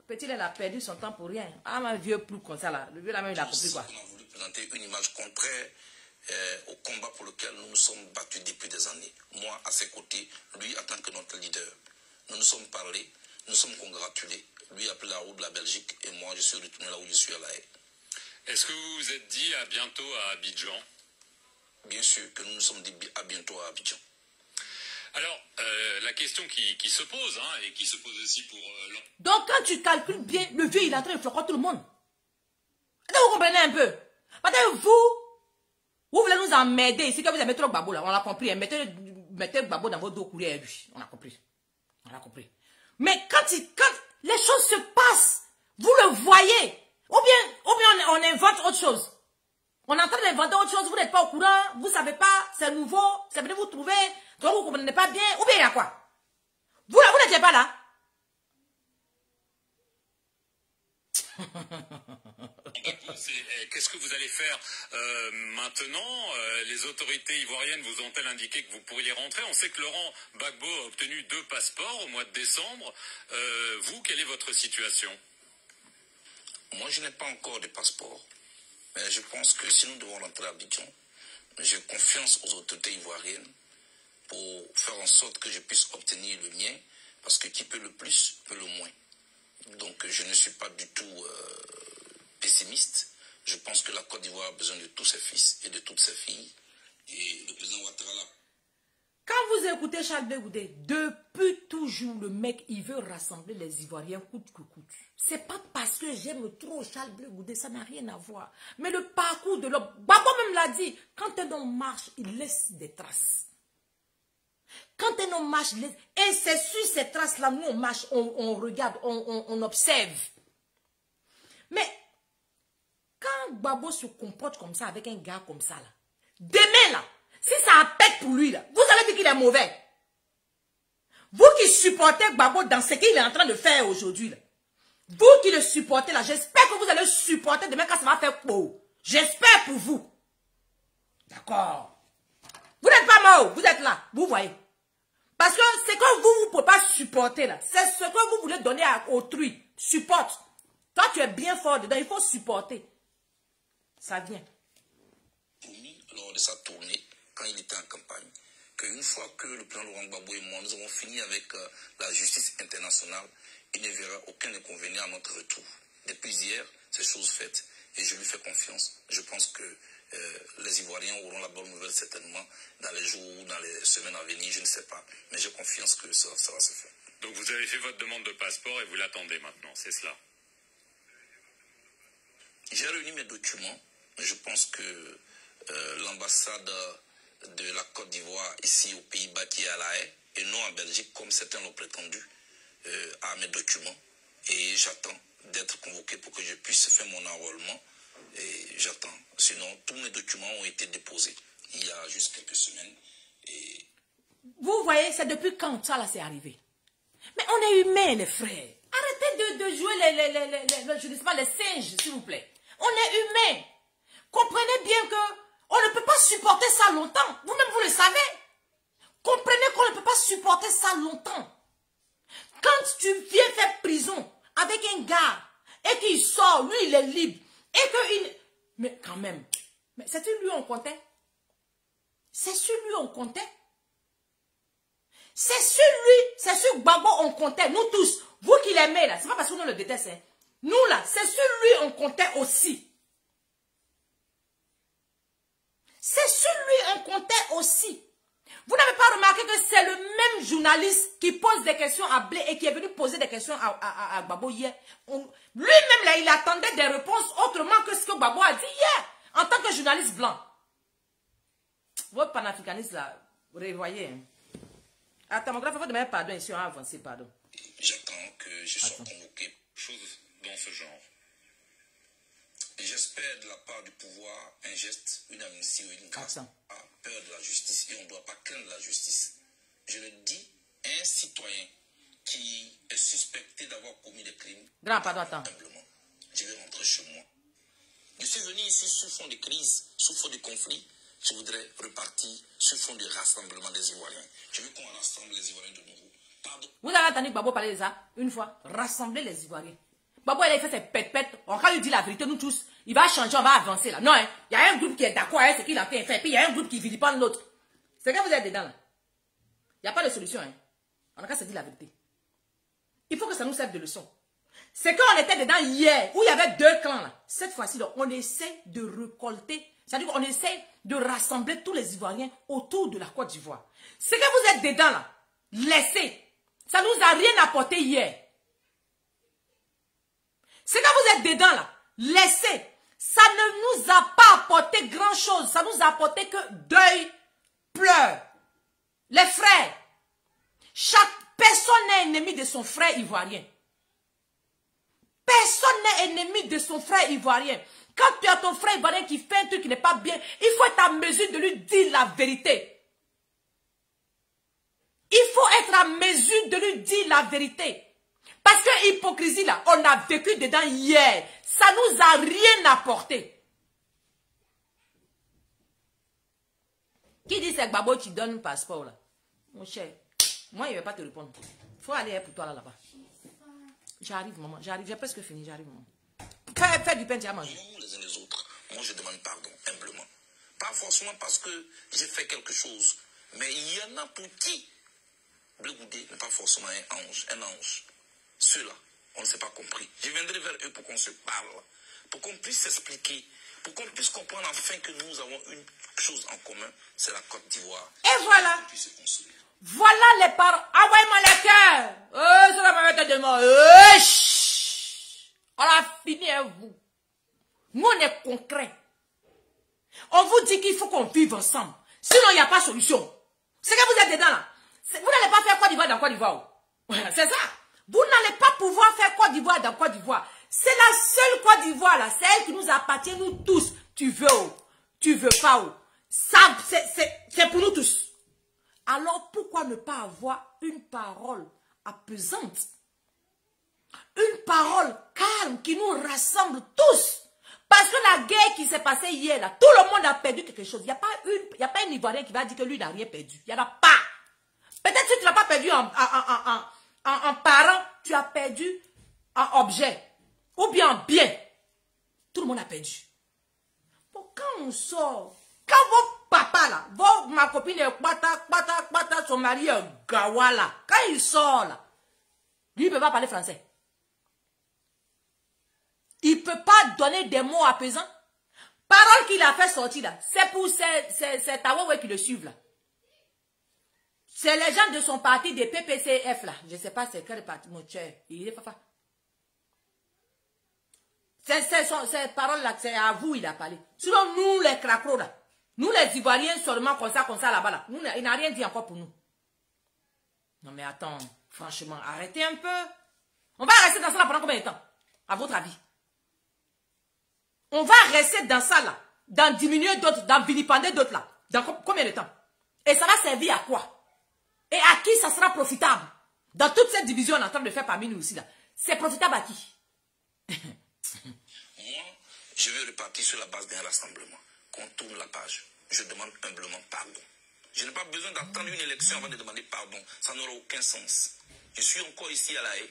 Petit, il a perdu son temps pour rien. Ah, un vieux plus comme ça là. Le vieux là même, il a compris quoi. On a voulu présenter une image contraire au combat pour lequel nous nous sommes battus depuis des années. Moi, à ses côtés, lui en tant que notre leader. Nous nous sommes parlé, nous sommes congratulés. Lui a pris la route de la Belgique et moi, je suis retourné là où je suis à La Haye. Est-ce que vous vous êtes dit à bientôt à Abidjan? Bien sûr que nous nous sommes dit à bientôt à Abidjan. Alors, la question qui se pose, hein, et qui se pose aussi pour... Donc, quand tu calcules bien, le vieux, il est en train de floquer tout le monde. Est-ce que vous comprenez un peu? Parce que vous voulez nous emmerder ici, que vous avez trop de Gbagbo là, on l'a compris. Hein. Mettez Gbagbo dans vos dos courriers à lui. On a compris. On a compris. Mais quand les choses se passent, vous le voyez. Ou bien on invente autre chose. On est en train d'inventer autre chose, vous n'êtes pas au courant, vous ne savez pas, c'est nouveau, c'est venu vous trouver, donc vous ne comprenez pas bien, ou bien il y a quoi? Vous n'étiez pas là. Qu'est-ce que vous allez faire maintenant? Les autorités ivoiriennes vous ont-elles indiqué que vous pourriez rentrer? On sait que Laurent Gbagbo a obtenu 2 passeports au mois de décembre. Vous, quelle est votre situation? Moi, je n'ai pas encore de passeport. Mais je pense que si nous devons rentrer à Abidjan, j'ai confiance aux autorités ivoiriennes pour faire en sorte que je puisse obtenir le mien, parce que qui peut le plus, peut le moins. Donc je ne suis pas du tout pessimiste. Je pense que la Côte d'Ivoire a besoin de tous ses fils et de toutes ses filles. Et le président Ouattara là. Quand vous écoutez Charles Blé-Goudé, depuis toujours, le mec, il veut rassembler les Ivoiriens coûte que coûte. C'est pas parce que j'aime trop Charles Blé-Goudé, ça n'a rien à voir. Mais le parcours de l'homme, Gbagbo même l'a dit, quand un homme marche, il laisse des traces. Quand un homme marche, et c'est sur ces traces-là, nous on marche, on regarde, on observe. Mais quand Gbagbo se comporte comme ça, avec un gars comme ça, là, demain là, si ça appelle pour lui, là, vous allez dire qu'il est mauvais. Vous qui supportez Gbagbo dans ce qu'il est en train de faire aujourd'hui, vous qui le supportez là, j'espère que vous allez le supporter demain quand ça va faire beau. J'espère pour vous. D'accord. Vous n'êtes pas mort, vous êtes là, vous voyez. Parce que ce que vous ne pouvez pas supporter là, c'est ce que vous voulez donner à autrui. Supporte. Toi, tu es bien fort dedans, il faut supporter. Ça vient. Lors de sa tournée, quand il était en campagne, qu'une fois que le président Laurent Gbagbo et moi, nous avons fini avec la justice internationale, il ne verra aucun inconvénient à notre retour. Depuis hier, c'est chose faite et je lui fais confiance. Je pense que les Ivoiriens auront la bonne nouvelle certainement dans les jours ou dans les semaines à venir, je ne sais pas. Mais j'ai confiance que ça va se faire. Donc vous avez fait votre demande de passeport et vous l'attendez maintenant, c'est cela? J'ai réuni mes documents. Je pense que l'ambassade de la Côte d'Ivoire ici aux Pays-Bas qui est à La Haye et non en Belgique comme certains l'ont prétendu à mes documents et j'attends d'être convoqué pour que je puisse faire mon enrôlement et j'attends. Sinon tous mes documents ont été déposés il y a juste quelques semaines. Et... Vous voyez, c'est depuis quand ça là c'est arrivé? Mais on est humains les frères. Arrêtez de jouer je ne sais pas, les singes s'il vous plaît. On est humains. Comprenez bien que on ne peut pas supporter ça longtemps. Vous-même, vous le savez. Comprenez qu'on ne peut pas supporter ça longtemps. Quand tu viens faire prison avec un gars et qu'il sort, lui, il est libre. Et qu'il... Mais quand même, mais c'est sur lui on comptait. C'est sur lui on comptait. C'est sur lui, c'est sur Gbagbo on comptait. Nous tous, vous qui l'aimez là, c'est pas parce que nous le détestons. Hein. Nous là, c'est sur lui on comptait aussi. C'est sur lui on comptait aussi. Vous n'avez pas remarqué que c'est le même journaliste qui pose des questions à Blé et qui est venu poser des questions à Gbagbo hier. Lui-même là, il attendait des réponses autrement que ce que Gbagbo a dit hier, en tant que journaliste blanc. Votre panafricaniste là, vous revoyez. Hein. Attends, mon grand, il faut demander pardon ici, on a avancé, pardon. J'attends que je sois convoqué. Chose dans ce genre. J'espère de la part du pouvoir un geste, une amnistie ou une grâce. A peur de la justice et on ne doit pas craindre la justice. Je le dis, un citoyen qui est suspecté d'avoir commis des crimes. Grand, pardon, attends. Simplement, je vais rentrer chez moi. Je suis venu ici sous fond de crise, sous fond de conflit. Je voudrais repartir sur fond de rassemblement des Ivoiriens. Je veux qu'on rassemble les Ivoiriens de nouveau. Pardon. Vous avez entendu Gbagbo parler de ça une fois? Rassembler les Ivoiriens. Babo, il a fait ses pète-pète. On va lui dire la vérité, nous tous. Il va changer, on va avancer là. Non, hein. Il y a un groupe qui est d'accord avec ce qu'il a fait. Puis il y a un groupe qui vilipende l'autre. C'est que vous êtes dedans là. Il n'y a pas de solution. Hein. On a qu'à se dire la vérité. Il faut que ça nous serve de leçon. C'est qu'on était dedans hier, où il y avait deux clans là. Cette fois-ci, on essaie de récolter. C'est-à-dire qu'on essaie de rassembler tous les Ivoiriens autour de la Côte d'Ivoire. C'est que vous êtes dedans là. Laissez. Ça ne nous a rien apporté hier. C'est que vous êtes dedans là. Laissez. Ça ne nous a pas apporté grand chose. Ça nous a apporté que deuil, pleurs. Les frères. Chaque personne n'est ennemi de son frère ivoirien. Personne n'est ennemi de son frère ivoirien. Quand tu as ton frère ivoirien qui fait un truc qui n'est pas bien, il faut être en mesure de lui dire la vérité. Il faut être en mesure de lui dire la vérité. Parce que l'hypocrisie là, on a vécu dedans hier. Ça ne nous a rien apporté. Qui dit c'est Gbagbo qui donne un passeport là? Mon cher, moi il ne va pas te répondre. Il faut aller pour toi là-bas. J'arrive maman, j'arrive, j'ai presque fini, j'arrive maman. Fais du pain, tu as mangé. Nous les uns les autres, moi je demande pardon, humblement. Pas forcément parce que j'ai fait quelque chose, mais il y en a pour qui Blegoudé n'est pas forcément un ange. Ceux-là, on ne s'est pas compris. Je viendrai vers eux pour qu'on se parle, pour qu'on puisse s'expliquer, pour qu'on puisse comprendre enfin que nous avons une chose en commun, c'est la Côte d'Ivoire. Et voilà. Voilà les paroles. Envoyez-moi les cœurs. Ça va me mettre de moi. On a fini avec vous. Nous, on est concret. On vous dit qu'il faut qu'on vive ensemble. Sinon, il n'y a pas de solution. C'est que vous êtes dedans là. Vous n'allez pas faire Côte d'Ivoire dans Côte d'Ivoire. C'est ça. Vous n'allez pas pouvoir faire Côte d'Ivoire dans Côte d'Ivoire. C'est la seule Côte d'Ivoire là. C'est elle qui nous appartient, nous tous. Tu veux ou tu veux pas ou. Ça, c'est pour nous tous. Alors pourquoi ne pas avoir une parole apaisante? Une parole calme qui nous rassemble tous. Parce que la guerre qui s'est passée hier, là, tout le monde a perdu quelque chose. Il n'y a pas un Ivoirien qui va dire que lui n'a rien perdu. Il n'y en a pas. Peut-être que tu n'as pas perdu en parent, tu as perdu en objet. Ou bien en bien. Tout le monde a perdu. Bon, quand on sort, quand vos papas là, ma copine est Bata, son mari est Gawa là, quand il sort là, lui il ne peut pas parler français. Il ne peut pas donner des mots apaisants. Parole qu'il a fait sortir là, c'est pour ces Tawawe qui le suivent là. C'est les gens de son parti, des PPCF là. Je ne sais pas c'est quel parti, mon cher. Il est papa. Ces paroles-là, c'est à vous il a parlé. Sinon, nous, les cracros, là, nous, les Ivoiriens, seulement comme ça, là-bas, là, nous, il n'a rien dit encore pour nous. Non, mais attends, franchement, arrêtez un peu. On va rester dans ça là pendant combien de temps? À votre avis? On va rester dans ça là, dans diminuer d'autres, dans vilipender d'autres là. Dans combien de temps? Et ça va servir à quoi? Et à qui ça sera profitable? Dans toute cette division on est en train de faire parmi nous aussi là. C'est profitable à qui? Moi, je vais repartir sur la base d'un rassemblement. Qu'on tourne la page. Je demande humblement pardon. Je n'ai pas besoin d'attendre une élection avant de demander pardon. Ça n'aura aucun sens. Je suis encore ici à La Haye.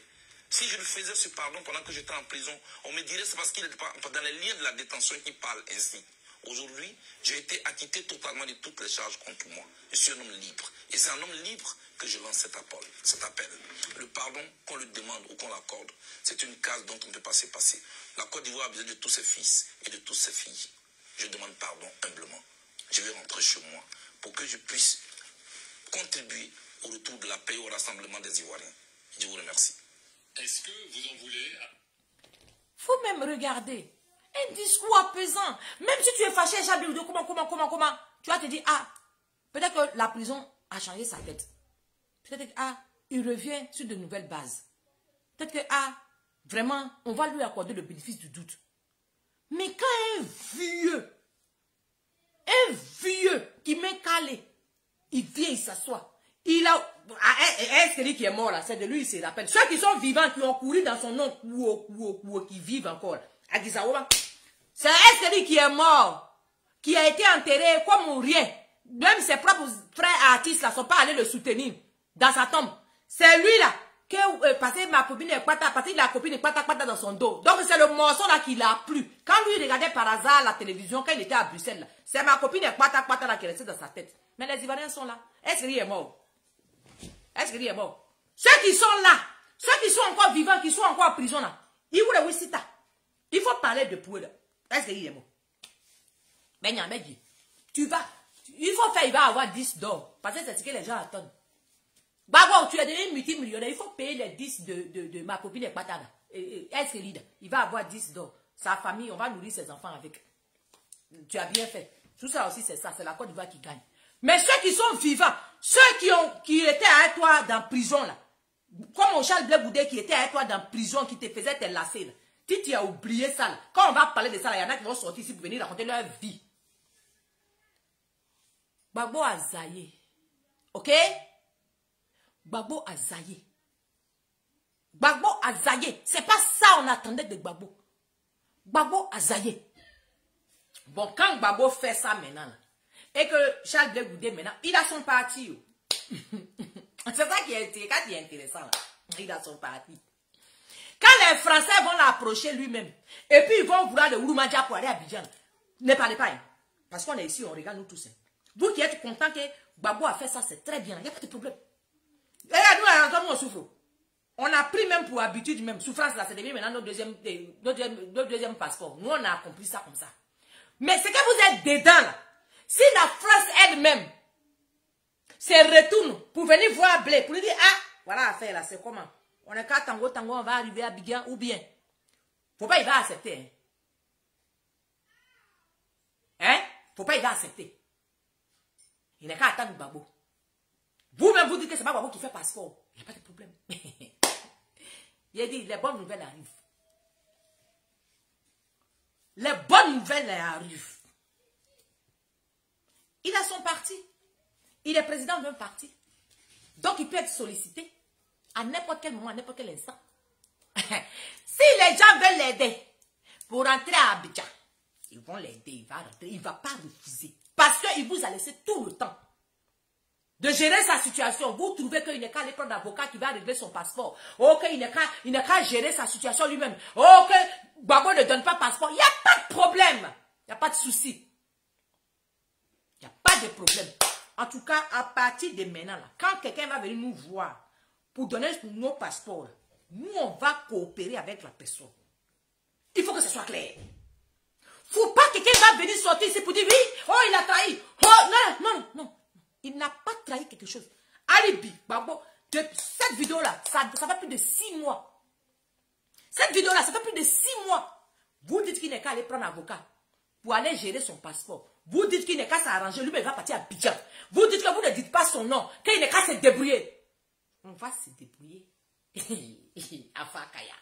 Si je le faisais ce pardon pendant que j'étais en prison, on me dirait c'est parce qu'il n'était pas dans les liens de la détention qu'il parle ainsi. Aujourd'hui, j'ai été acquitté totalement de toutes les charges contre moi. Je suis un homme libre. Et c'est un homme libre que je lance cet appel. Le pardon, qu'on le demande ou qu'on l'accorde, c'est une case dont on ne peut pas se passer. La Côte d'Ivoire a besoin de tous ses fils et de toutes ses filles. Je demande pardon humblement. Je vais rentrer chez moi pour que je puisse contribuer au retour de la paix, au rassemblement des Ivoiriens. Je vous remercie. Est-ce que vous en voulez? Faut même regarder. Un discours apaisant. Même si tu es fâché, comment, tu vas te dire, ah, peut-être que la prison a changé sa tête. Peut-être que, ah, il revient sur de nouvelles bases. Peut-être que, ah, vraiment, on va lui accorder le bénéfice du doute. Mais quand un vieux qui m'est calé, il vient, il s'assoit. Il a, est-ce que lui qui est mort là, c'est de lui, il se rappelle. Ceux qui sont vivants, qui ont couru dans son nom, qui vivent encore, à Gisaoba. C'est celui qui est mort, qui a été enterré comme rien. Même ses propres frères artistes ne sont pas allés le soutenir dans sa tombe. C'est lui là parce que ma copine est pata, parce que la copine est pata dans son dos. Donc c'est le morceau là qui l'a plu. Quand lui regardait par hasard la télévision, quand il était à Bruxelles, c'est ma copine est pata là qui restait dans sa tête. Mais les Ivoiriens sont là. Est-ce que lui est mort? Est-ce que lui est mort? Ceux qui sont là, ceux qui sont encore vivants, qui sont encore en prison là, ils voulaient Wissita. Il faut parler de pour eux. Est-ce que lui est mort? Mais Nyamedi, tu vas, il faut faire, il va avoir 10 d'or. Parce que c'est ce que les gens attendent. Bah bon, tu es devenu multimillionnaire, il faut payer les 10 de ma copine et Patana. Est-ce que leader, il va avoir 10 d'or. Sa famille, on va nourrir ses enfants avec. Tu as bien fait. Tout ça aussi, c'est ça, c'est la Côte d'Ivoire qui gagne. Mais ceux qui sont vivants, ceux qui étaient avec toi dans prison là, comme mon Charles Blé-Goudé qui était avec toi dans prison, qui te faisait tes lacets là, tu as oublié ça là. Quand on va parler de ça là, il y en a qui vont sortir ici pour venir raconter leur vie. Gbagbo a zaillé. Ok? Gbagbo a zaillé. Gbagbo a zaillé. C'est pas ça on attendait de Gbagbo. Gbagbo a zaillé. Bon, quand Gbagbo fait ça maintenant, là, et que Charles Blé-Goudé maintenant, il a son parti. C'est ça qui est intéressant. Là. Il a son parti. Quand les Français vont l'approcher lui-même, et puis ils vont vouloir le Ouroumadja pour aller à Abidjan, ne parlez pas. Hein, parce qu'on est ici, on regarde nous tous. Hein. Vous qui êtes contents que Gbagbo a fait ça, c'est très bien. Il n'y a pas de problème. Et là, nous, on souffre. On a pris même pour habitude, même souffrance là, c'est devenu maintenant notre deuxième passeport. Nous, on a accompli ça comme ça. Mais c'est que vous êtes dedans là. Si la France elle-même se retourne pour venir voir Blé, pour lui dire, ah, voilà l'affaire là, c'est comment? On est qu'à tango, on va arriver à Abidjan ou bien. Faut pas, il va accepter. Hein? Faut pas, il va accepter. Il n'est qu'à attendre Gbagbo. Vous-même, vous dites que c'est pas Gbagbo qui fait passeport. Il n'y a pas de problème. Il a dit, les bonnes nouvelles arrivent. Les bonnes nouvelles arrivent. Il a son parti. Il est président d'un parti. Donc, il peut être sollicité à n'importe quel moment, à n'importe quel instant. Si les gens veulent l'aider pour rentrer à Abidjan, ils vont l'aider, il va rentrer, il ne va pas refuser. Parce qu'il vous a laissé tout le temps de gérer sa situation. Vous trouvez qu'il n'est qu'à aller prendre un avocat qui va régler son passeport. Ok, il n'est qu'à gérer sa situation lui-même. Ok, Gbagbo ne donne pas passeport. Il n'y a pas de problème. Il n'y a pas de souci. Il n'y a pas de problème. En tout cas, à partir de maintenant, là, quand quelqu'un va venir nous voir pour donner nos passeports, là, nous, on va coopérer avec la personne. Il faut que ce soit clair. Il ne faut pas que quelqu'un va venir sortir ici pour dire, oui, oh, il a trahi. Oh, non. Il n'a pas trahi quelque chose. Alibi, Gbagbo, cette vidéo-là, ça fait plus de 6 mois. Cette vidéo-là, ça fait plus de 6 mois. Vous dites qu'il n'est qu'à aller prendre un avocat pour aller gérer son passeport. Vous dites qu'il n'est qu'à s'arranger, lui-même il va partir à Abidjan. Vous dites que vous ne dites pas son nom, qu'il n'est qu'à se débrouiller. On va se débrouiller. Afakaya.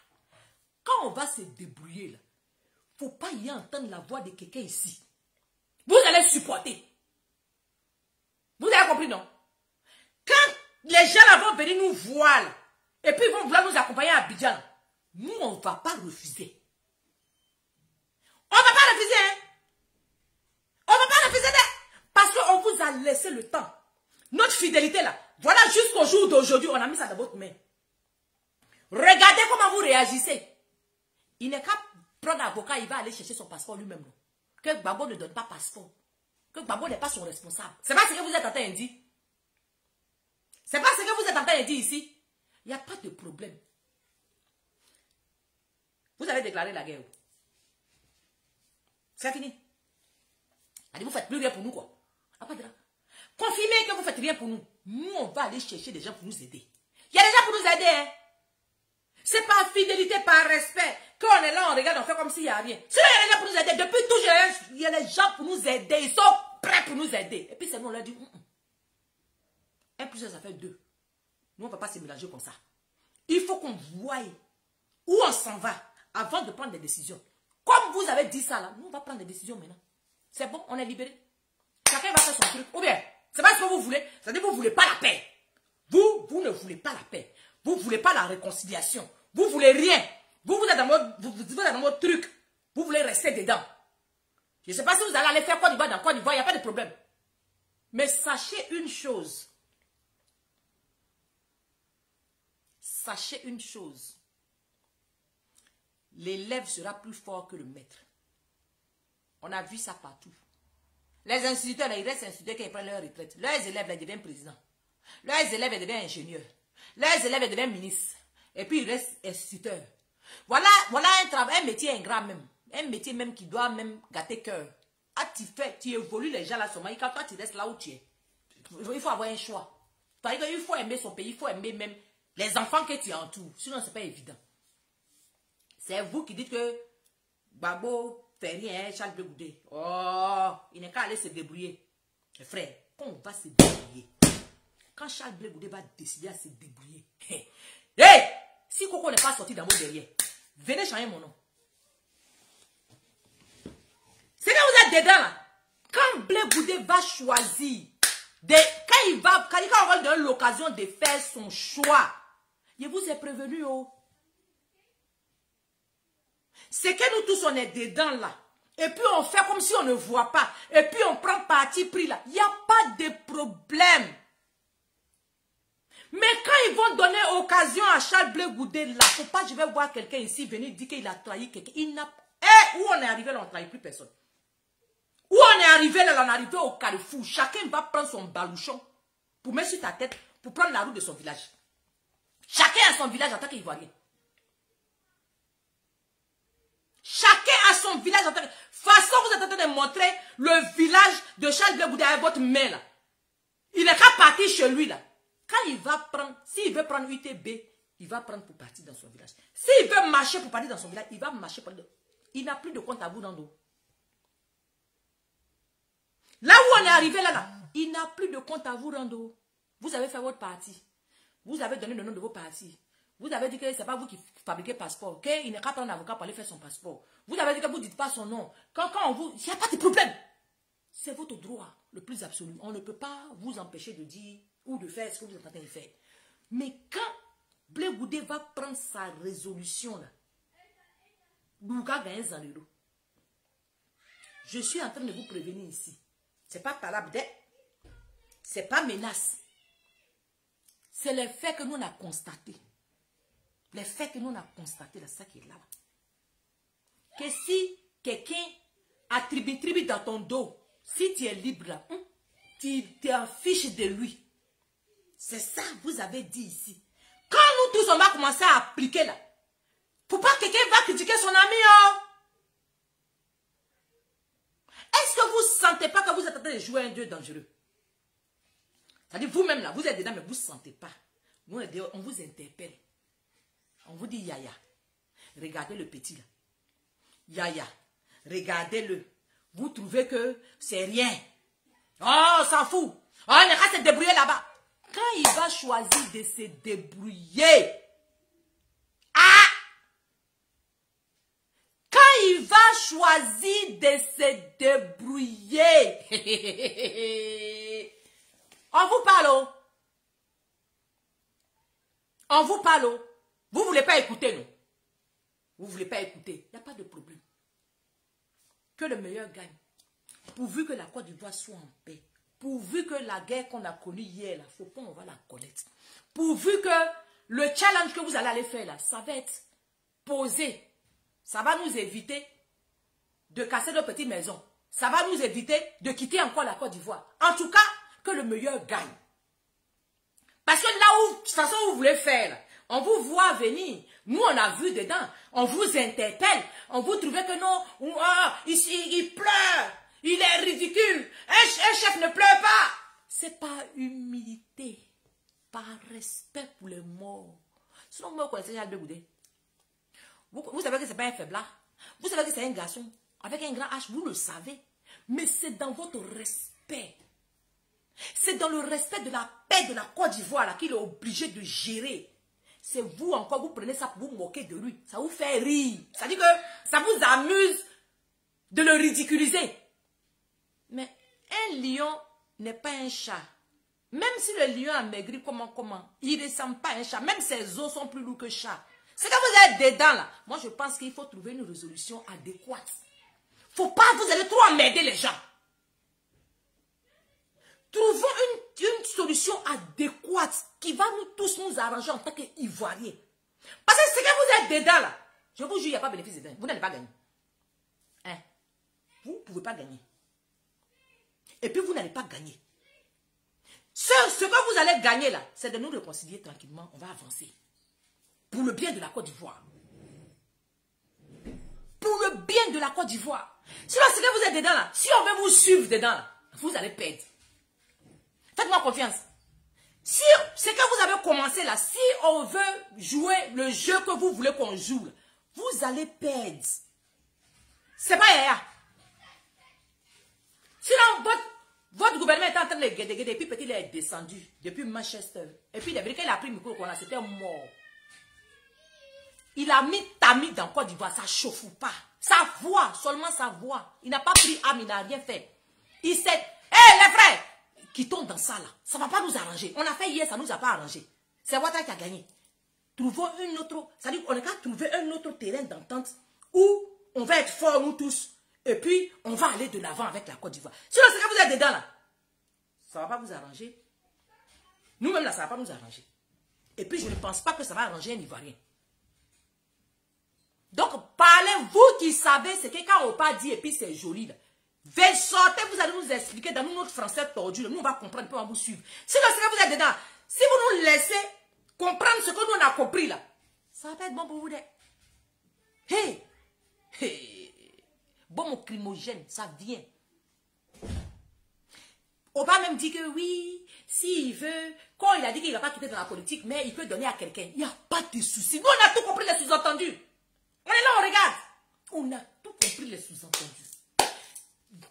Quand on va se débrouiller, là, il ne faut pas y entendre la voix de quelqu'un ici. Vous allez supporter. Vous avez compris, non? Quand les gens là vont venir nous voir, là, et puis ils vont vouloir nous accompagner à Abidjan, nous, on ne va pas refuser. On ne va pas refuser, hein? On ne va pas refuser, parce qu'on vous a laissé le temps. Notre fidélité, là, voilà jusqu'au jour d'aujourd'hui, on a mis ça dans votre main. Regardez comment vous réagissez. Il n'est qu'à prendre un avocat, il va aller chercher son passeport lui-même. Que Gbagbo ne donne pas passeport. Que Gbagbo n'est pas son responsable. C'est pas ce que vous êtes en train de dire. C'est pas ce que vous êtes en train de dire ici. Il n'y a pas de problème. Vous avez déclaré la guerre. C'est fini. Allez, vous ne faites plus rien pour nous, quoi. Confirmez que vous ne faites rien pour nous. Nous, on va aller chercher des gens pour nous aider. Il y a des gens pour nous aider, hein. C'est par fidélité, par respect. Quand on est là, on regarde, on fait comme s'il n'y a rien. Si il y a des gens pour nous aider, depuis toujours, il y a des gens pour nous aider. Ils sont prêts pour nous aider. Et puis, c'est nous, on leur dit, 1 plus 1, ça fait 2. Nous, on ne va pas se mélanger comme ça. Il faut qu'on voie où on s'en va avant de prendre des décisions. Comme vous avez dit ça, là, nous, on va prendre des décisions maintenant. C'est bon, on est libéré. Chacun va faire son truc. Ou bien, c'est pas ce que vous voulez. C'est-à-dire que vous ne voulez pas la paix. Vous ne voulez pas la paix. Vous ne voulez pas la réconciliation. Vous ne voulez rien. Vous êtes dans votre truc. Vous voulez rester dedans. Je ne sais pas si vous allez aller faire Côte d'Ivoire dans Côte d'Ivoire, il n'y a pas de problème. Mais sachez une chose. sachez une chose. L'élève sera plus fort que le maître. On a vu ça partout. Les instituteurs, là, ils restent instituteurs quand ils prennent leur retraite. Leurs élèves, là, ils deviennent présidents. Leurs élèves, ils deviennent ingénieurs. Leurs élèves, ils deviennent ministres. Et puis, ils restent instituteurs. Voilà un travail, un métier ingrat même. Un métier même qui doit même gâter cœur. Ah, tu évolues les gens là seulement. Quand toi, tu restes là où tu es. Il faut avoir un choix. Il faut aimer son pays, il faut aimer même les enfants que tu entoures. Sinon, ce n'est pas évident. C'est vous qui dites que Gbagbo fait rien, Charles Blé Goudé. Oh, il n'est qu'à aller se débrouiller. Frère, quand on va se débrouiller, quand Charles Blé Goudé va décider à se débrouiller, hey, si Coco n'est pas sorti dans vos derrière, venez changer mon nom. C'est quand vous êtes dedans là. Quand Blé Goudé va choisir, quand il aura donné l'occasion de faire son choix, je vous ai prévenu, oh. C'est que nous tous on est dedans là. Et puis on fait comme si on ne voit pas. Et puis on prend parti pris là. Il n'y a pas de problème. Mais quand ils vont donner occasion à Charles Blé Goudé là, faut pas je vais voir quelqu'un ici venir dire qu'il a trahi quelqu'un. Il n'a... où on est arrivé là, on ne trahit plus personne. Où on est arrivé là, on est arrivé au carrefour. Chacun va prendre son balouchon pour mettre sur ta tête, pour prendre la route de son village. Chacun a son village en tant qu'Ivoirien. Chacun a son village en tant que... Façon, vous êtes en train de montrer le village de Charles Blé Goudé avec votre main là. Il n'est qu'à partir chez lui là. Quand il va prendre, s'il veut prendre UTB, il va prendre pour partir dans son village. S'il veut marcher pour partir dans son village, il va marcher pour... Il n'a plus de compte à vous dans l'eau. Là où on est arrivé là, il n'a plus de compte à vous rendre. Vous avez fait votre parti. Vous avez donné le nom de vos partis. Vous avez dit que ce n'est pas vous qui fabriquez le passeport. Il n'est qu'à prendre un avocat pour aller faire son passeport. Vous avez dit que vous ne dites pas son nom. Quand on vous... Il n'y a pas de problème. C'est votre droit le plus absolu. On ne peut pas vous empêcher de dire ou de faire ce que vous êtes en train de faire. Mais quand Blé Goudé va prendre sa résolution là, je suis en train de vous prévenir ici. Ce n'est pas palabre, ce n'est pas menace. C'est les faits que nous on a constatés. Les faits que nous on a constatés, c'est ça qui est là. Que si quelqu'un attribue dans ton dos, si tu es libre là, tu t'en fiches de lui. C'est ça que vous avez dit ici. Quand nous tous on va commencer à appliquer là, faut pas que quelqu'un va critiquer son ami. Oh. Est-ce que vous ne sentez pas que vous êtes en train de jouer un Dieu dangereux? C'est-à-dire vous-même là, vous êtes dedans mais vous ne sentez pas. Nous on vous interpelle. On vous dit Yaya, regardez le petit là. Yaya, regardez-le. Vous trouvez que c'est rien. Oh, on s'en fout. Oh, on est qu'à se débrouiller là-bas. Quand il va choisir de se débrouiller, quand il va choisir de se débrouiller, on vous parle. Oh. On vous parle. Oh. Vous ne voulez pas écouter, non? Vous ne voulez pas écouter. Il n'y a pas de problème. Que le meilleur gagne. Pourvu que la Côte d'Ivoire soit en paix. Pourvu que la guerre qu'on a connue hier, là, faut pas on va la connaître. Pourvu que le challenge que vous allez aller faire, là, ça va être posé. Ça va nous éviter de casser nos petites maisons. Ça va nous éviter de quitter encore la Côte d'Ivoire. En tout cas, que le meilleur gagne. Parce que là où, de toute façon, vous voulez faire, là, on vous voit venir. Nous, on a vu dedans. On vous interpelle. On vous trouvait que non. Il pleure. Il est ridicule. Un chef ne pleure pas. C'est par humilité. Par respect pour les morts. Sinon, vous connaissez Charles Blé Goudé. Vous savez que ce n'est pas un faiblard. Vous savez que c'est un garçon. Avec un grand H, vous le savez. Mais c'est dans votre respect. C'est dans le respect de la paix de la Côte d'Ivoire qu'il est obligé de gérer. C'est vous encore, vous prenez ça pour vous moquer de lui. Ça vous fait rire. Ça dit que ça vous amuse de le ridiculiser. Mais un lion n'est pas un chat. Même si le lion a maigri, comment, il ne ressemble pas à un chat. Même ses os sont plus lourds que chat. C'est quand vous êtes dedans là. Moi je pense qu'il faut trouver une résolution adéquate. Faut pas vous allez trop emmerder les gens. Trouvons une solution adéquate. qui va nous tous nous arranger en tant qu'Ivoiriens. Parce que ce que vous êtes dedans là, je vous jure, il n'y a pas de bénéfice dedans. Vous n'allez pas gagner. Hein? Vous ne pouvez pas gagner. Et puis vous n'allez pas gagner. Ce que vous allez gagner là, c'est de nous réconcilier tranquillement. On va avancer. Pour le bien de la Côte d'Ivoire. Pour le bien de la Côte d'Ivoire. Sinon, ce que vous êtes dedans là, si on veut vous suivre dedans là, vous allez perdre. Faites-moi confiance. Si ce que vous avez commencé là, si on veut jouer le jeu que vous voulez qu'on joue, là, vous allez perdre. C'est pas yaya. Sinon, votre gouvernement est en train de guéder, et puis petit, il est descendu depuis Manchester. Et puis, il a pris le micro, c'était mort. Il a mis Tami dans Côte d'Ivoire, ça ne chauffe pas. Sa voix, seulement sa voix. Il n'a pas pris âme, il n'a rien fait. Il sait, hé les frères, quittons dans ça là. Ça ne va pas nous arranger. On a fait hier, ça ne nous a pas arrangé. C'est Ouattara qui a gagné. Trouvons une autre, c'est-à-dire qu'on a qu'à trouver un autre terrain d'entente où on va être forts nous tous. Et puis, on va aller de l'avant avec la Côte d'Ivoire. Sinon, c'est que vous êtes dedans là. Ça ne va pas vous arranger. Nous-mêmes là, ça ne va pas nous arranger. Et puis, je ne pense pas que ça va arranger un Ivoirien. Donc, parlez, vous qui savez, c'est que quand on parle dit et puis c'est joli là. Veuillez sortir, vous allez nous expliquer dans notre français tordu. Là, nous, on va comprendre, puis on va vous suivre. Sinon, c'est que vous êtes dedans. Si vous nous laissez comprendre ce que nous on a compris là, ça va pas être bon pour vous. Hey! Hey! Bon, mon crimogène, ça vient. On va même dire que oui, s'il veut, quand il a dit qu'il ne va pas quitter dans la politique, mais il peut donner à quelqu'un. Il n'y a pas de souci. Nous, on a tout compris les sous-entendus. On est là, on regarde. On a tout compris les sous-entendus.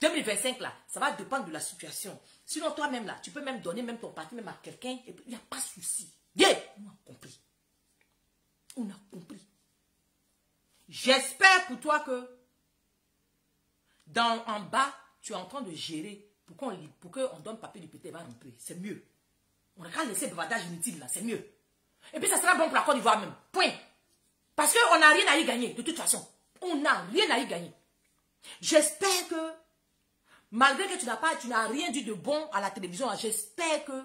2025, là, ça va dépendre de la situation. Sinon, toi-même, là, tu peux même donner même ton parti, même à quelqu'un, et puis il n'y a pas de souci. Yeah! On a compris. On a compris. J'espère pour toi que en bas, tu es en train de gérer pour qu'on donne papier du PT va rentrer. C'est mieux. On n'a qu'à laisser le bavardage inutile là, c'est mieux. Et puis ça sera bon pour la Côte d'Ivoire même. Point. Parce qu'on n'a rien à y gagner, de toute façon. On n'a rien à y gagner. J'espère que, malgré que tu n'as rien dit de bon à la télévision, j'espère que,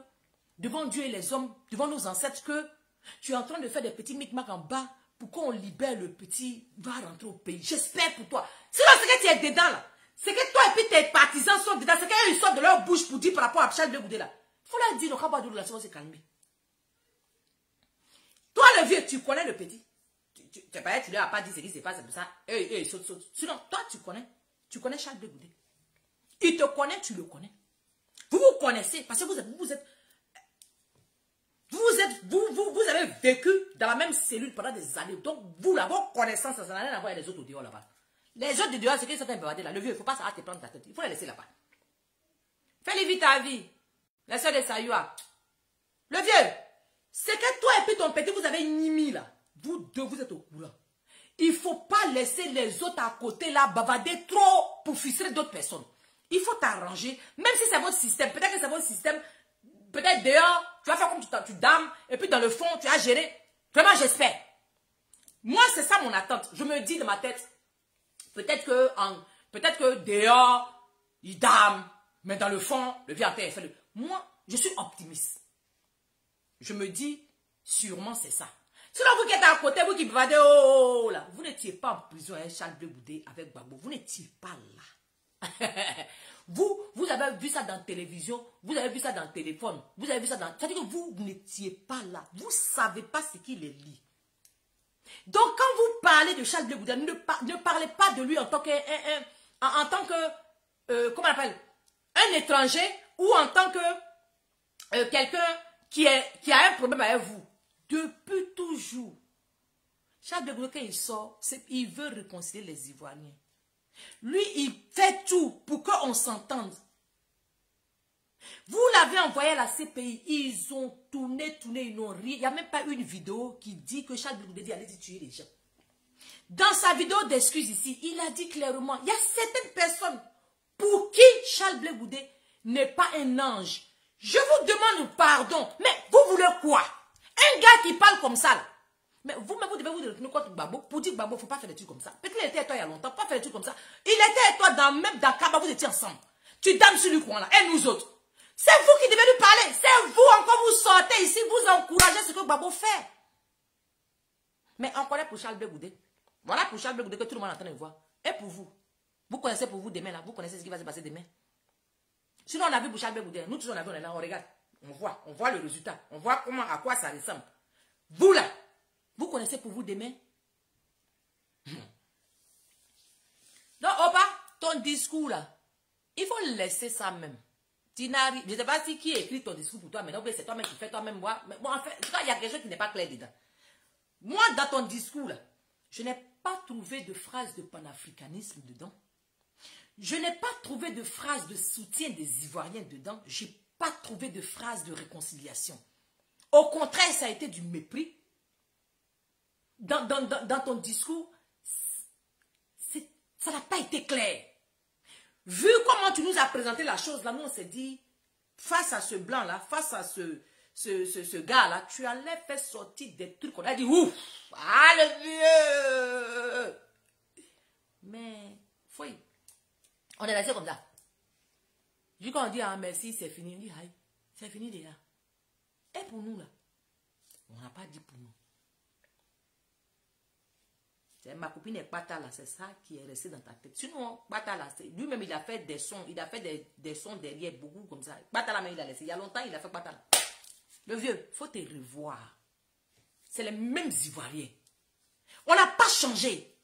devant Dieu et les hommes, devant nos ancêtres, que tu es en train de faire des petits micmacs en bas pour qu'on libère le petit, va rentrer au pays. J'espère pour toi. Sinon, c'est que tu es dedans là. C'est que toi et puis tes partisans sont dedans. C'est qu'ils sortent de leur bouche pour dire par rapport à Charles Blegoudé là. Il faut leur dire, le Kabadou là, ça va se calmer. Toi le vieux, tu connais le petit. Tu lui as pas dit ce qui se passe, c'est pour ça. Saute. Sinon, toi tu connais Charles Blegoudé. Il te connaît, tu le connais. Vous vous connaissez parce que vous avez vécu dans la même cellule pendant des années. Donc, vous, là, vos connaissances, ça n'a rien à voir avec les autres au dehors là-bas. Les autres de dehors, c'est qu'ils sont un peu là. Le vieux, il ne faut pas ça te prendre ta tête. Il faut les laisser là-bas. Fais-les vite ta vie. La soeur de Sayoua. Le vieux, c'est que toi et puis ton petit, vous avez nimi là. Vous deux, vous êtes au courant. Il ne faut pas laisser les autres à côté là bavarder trop pour ficeler d'autres personnes. Il faut t'arranger. Même si c'est votre système, peut-être que c'est votre système. Peut-être dehors, tu vas faire comme tu dames, et puis dans le fond, tu as géré. Vraiment, j'espère. Moi, c'est ça mon attente. Je me dis dans ma tête, peut-être que dehors, il dame, mais dans le fond, le vieux est fait. Moi, je suis optimiste. Je me dis, sûrement c'est ça. Sinon, vous qui êtes à côté, vous qui bavardez, oh là, vous n'étiez pas en prison avec Charles Blegoudé, avec Gbagbo. Vous n'étiez pas là. Vous avez vu ça dans la télévision, vous avez vu ça dans le téléphone, vous avez vu ça dans... C'est-à-dire que vous n'étiez pas là. Vous ne savez pas ce qu'il est lit. Donc, quand vous parlez de Charles Blegoudé, ne parlez pas de lui en tant que comment on appelle, un étranger ou en tant que quelqu'un qui a un problème avec vous. Depuis toujours. Charles Blegoudé, quand il sort, il veut réconcilier les Ivoiriens. Lui, il fait tout pour qu'on s'entende. Vous l'avez envoyé à la CPI, ils ont tourné, ils n'ont rien. Il n'y a même pas une vidéo qui dit que Charles Blegoudé dit allez tuer les gens. Dans sa vidéo d'excuses ici, il a dit clairement, il y a certaines personnes pour qui Charles Blegoudé n'est pas un ange. Je vous demande pardon, mais vous voulez quoi? Un gars qui parle comme ça là. Mais vous-même, vous devez vous retenir contre Gbagbo. Pour dire Gbagbo, il ne faut pas faire des trucs comme ça. Peut-être qu'il était avec toi il y a longtemps, pas faire des trucs comme ça. Il était avec toi même dans Kaba, vous étiez ensemble. Tu dames sur lui coin là, et nous autres. C'est vous qui devez lui parler. C'est vous encore, vous sortez ici, vous encouragez ce que Gbagbo fait. Mais on connaît pour Charles Blé-Goudé. Voilà pour Charles Blé-Goudé que tout le monde est en train de voir. Et pour vous, vous connaissez pour vous demain là, vous connaissez ce qui va se passer demain. Sinon on a vu pour Charles Blé-Goudé, nous tous on a vu, on est là, on regarde, on voit le résultat, on voit comment, à quoi ça ressemble. Vous là, vous connaissez pour vous demain. Donc Opa, ton discours là, il faut laisser ça même. Je ne sais pas si qui écrit ton discours pour toi, mais non, c'est toi-même qui fais toi-même. Moi, mais bon, en fait, il y a quelque chose qui n'est pas clair dedans. Moi, dans ton discours là, je n'ai pas trouvé de phrase de panafricanisme dedans. Je n'ai pas trouvé de phrase de soutien des Ivoiriens dedans. Je n'ai pas trouvé de phrase de réconciliation. Au contraire, ça a été du mépris. Dans ton discours, ça n'a pas été clair. Vu comment tu nous as présenté la chose, là, nous on s'est dit, face à ce blanc-là, face à ce gars-là, tu allais faire sortir des trucs qu'on a dit, ouf, ah le vieux. Mais, fouille, on est resté comme ça. Vu qu'on dit, ah merci, c'est fini, on dit, aïe, c'est fini déjà. Et pour nous, là, on n'a pas dit pour nous. Ma copine est Bata là, c'est ça qui est resté dans ta tête. Sinon, Bata là, lui-même il a fait des sons, il a fait des sons derrière, beaucoup comme ça. Bata là, mais il a laissé. Il y a longtemps, il a fait Bata là. Le vieux, il faut te revoir. C'est les mêmes Ivoiriens. On n'a pas changé.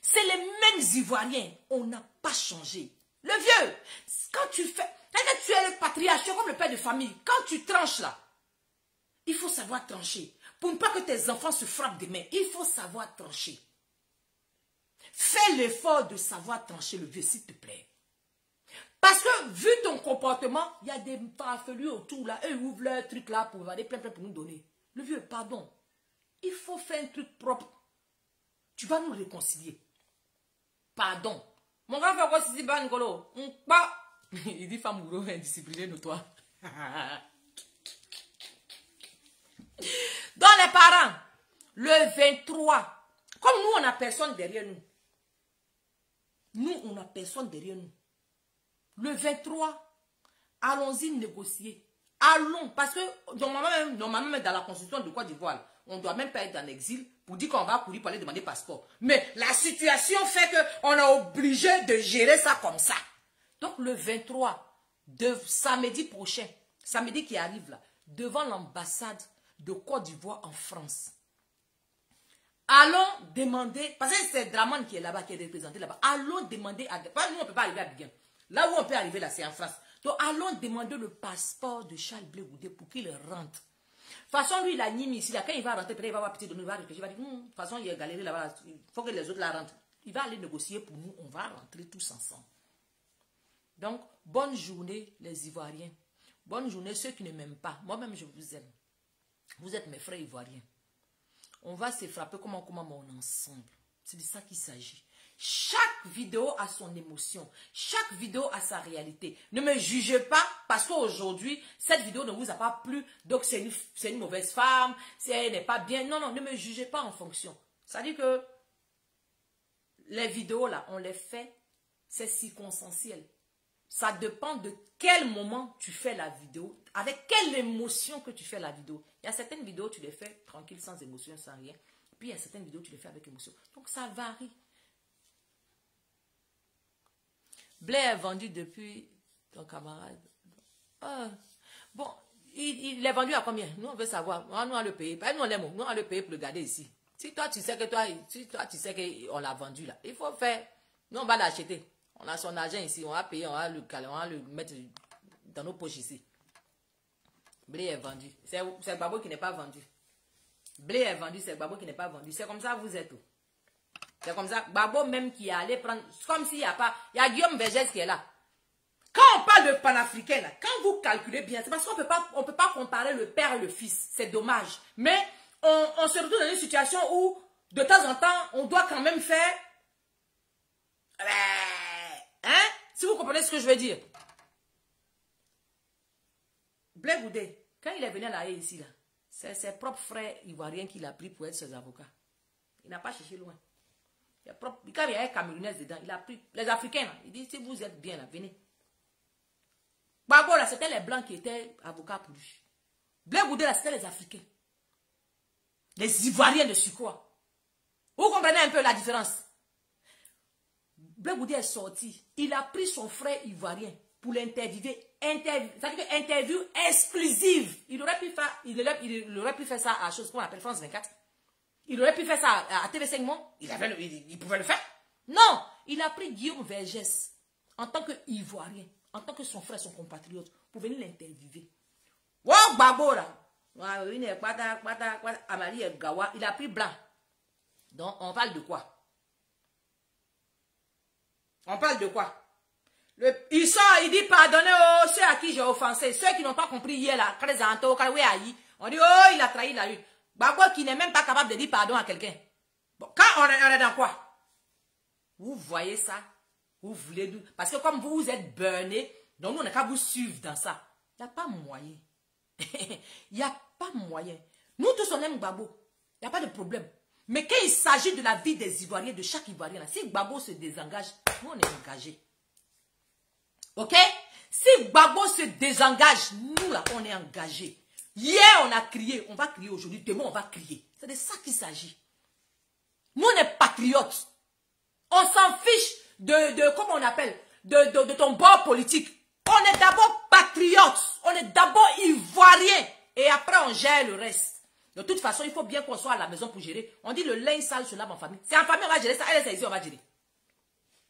C'est les mêmes Ivoiriens. On n'a pas changé. Le vieux, quand tu fais, tu es le patriarche, tu es comme le père de famille. Quand tu tranches là, il faut savoir trancher. Pour ne pas que tes enfants se frappent des mains, il faut savoir trancher. Fais l'effort de savoir trancher, le vieux, s'il te plaît. Parce que, vu ton comportement, il y a des farfelus autour là, eux ils ouvrent leur truc là pour avoir des plein pour nous donner. Le vieux, pardon. Il faut faire un truc propre. Tu vas nous réconcilier. Pardon. Mon grand frère, quoi, si c'est pas Nicolo? Il dit femme ou indisciplinée, nous, toi. Dans les parents, le 23, comme nous, on n'a personne derrière nous. Nous, on n'a personne derrière nous. Le 23, allons-y négocier. Allons, parce que normalement, même dans la constitution de Côte d'Ivoire, on ne doit même pas être en exil pour dire qu'on va courir pour aller demander passeport. Mais la situation fait qu'on est obligé de gérer ça comme ça. Donc le 23, de samedi prochain, samedi qui arrive là, devant l'ambassade de Côte d'Ivoire en France, allons demander, parce que c'est Draman qui est là-bas, qui est représenté là-bas, allons demander, nous on ne peut pas arriver à Biguin. Là où on peut arriver là, c'est en France. Donc allons demander le passeport de Charles Blé-Goudé pour qu'il rentre. De toute façon, lui, il a Nîmes ici, là, quand il va rentrer, peut-être il va avoir petit de nous, il va réfléchir, il va dire, de toute façon, il a galéré là-bas, il faut que les autres la rentrent. Il va aller négocier pour nous, on va rentrer tous ensemble. Donc, bonne journée les Ivoiriens. Bonne journée ceux qui ne m'aiment pas. Moi-même, je vous aime. Vous êtes mes frères Ivoiriens. On va se frapper comme on commence ensemble. C'est de ça qu'il s'agit. Chaque vidéo a son émotion. Chaque vidéo a sa réalité. Ne me jugez pas parce qu'aujourd'hui, cette vidéo ne vous a pas plu. Donc, c'est une mauvaise femme. Elle n'est pas bien. Non, non, ne me jugez pas en fonction. Ça dit que les vidéos là, on les fait, c'est circonstanciel. Ça dépend de quel moment tu fais la vidéo, avec quelle émotion que tu fais la vidéo. Il y a certaines vidéos, tu les fais tranquille, sans émotion, sans rien. Puis il y a certaines vidéos, tu les fais avec émotion. Donc ça varie. Blé est vendu depuis ton camarade. Bon, il est vendu à combien? Nous, on veut savoir. Nous, on le paye. Nous, on l'aime. Nous, on le paye pour le garder ici. Si toi, tu sais qu'on l'a vendu là, il faut faire. Nous, on va l'acheter. On a son argent ici, on va payer, on va le mettre dans nos poches ici. Blé est vendu. C'est Gbagbo qui n'est pas vendu. Blé est vendu, c'est Gbagbo qui n'est pas vendu. C'est comme ça vous êtes. C'est comme ça. Gbagbo même qui est allé prendre, comme s'il n'y a pas, il y a Guillaume Vergès qui est là. Quand on parle de panafricain, là, quand vous calculez bien, c'est parce qu'on ne peut pas comparer le père et le fils. C'est dommage. Mais on se retrouve dans une situation où, de temps en temps, on doit quand même faire... Hein? Si vous comprenez ce que je veux dire. Blé-Goudé, quand il est venu à la haie ici, là, c'est ses propres frères ivoiriens qu'il a pris pour être ses avocats. Il n'a pas cherché loin. Quand il y a un Camerounais dedans, il a pris les Africains. Là, il dit, si vous êtes bien là, venez. Gbagbo, là, c'était les Blancs qui étaient avocats pour lui. Blé Goudé, là, c'était les Africains. Les Ivoiriens de surcroît. Vous comprenez un peu la différence? Blé Goudé est sorti. Il a pris son frère ivoirien pour l'interviewer. C'est-à-dire interview exclusive. Il aurait pu faire ça à chose qu'on appelle France 24. Il aurait pu faire ça à TV5 Monde. Il pouvait le faire. Non, il a pris Guillaume Vergès en tant qu'Ivoirien, en tant que son frère, son compatriote, pour venir l'interviewer. Wow, Gbagbo là. Il a pris blanc. Donc, on parle de quoi? On parle de quoi? Il sort, il dit pardonnez ceux à qui j'ai offensé, ceux qui n'ont pas compris hier là, on dit oh, il a trahi la lutte. Gbagbo qui n'est même pas capable de dire pardon à quelqu'un. Bon, quand on est dans quoi? Vous voyez ça? Vous voulez nous... Parce que comme vous êtes burné, donc nous on n'a qu'à vous suivre dans ça. Il n'y a pas moyen. Il n'y a pas moyen. Nous tous on aime Gbagbo. Il n'y a pas de problème. Mais quand il s'agit de la vie des Ivoiriens, de chaque Ivoirien, là, si Gbagbo se désengage, nous on est engagés. Ok? Si Gbagbo se désengage, nous là, on est engagés. Hier, on a crié, on va crier aujourd'hui, demain, on va crier. C'est de ça qu'il s'agit. Nous, on est patriotes. On s'en fiche comment on appelle, de ton bord politique. On est d'abord patriotes. On est d'abord ivoiriens. Et après, on gère le reste. De toute façon, il faut bien qu'on soit à la maison pour gérer. On dit le linge sale se lave en famille. C'est en famille, on va gérer ça. Elle est ici, on va gérer.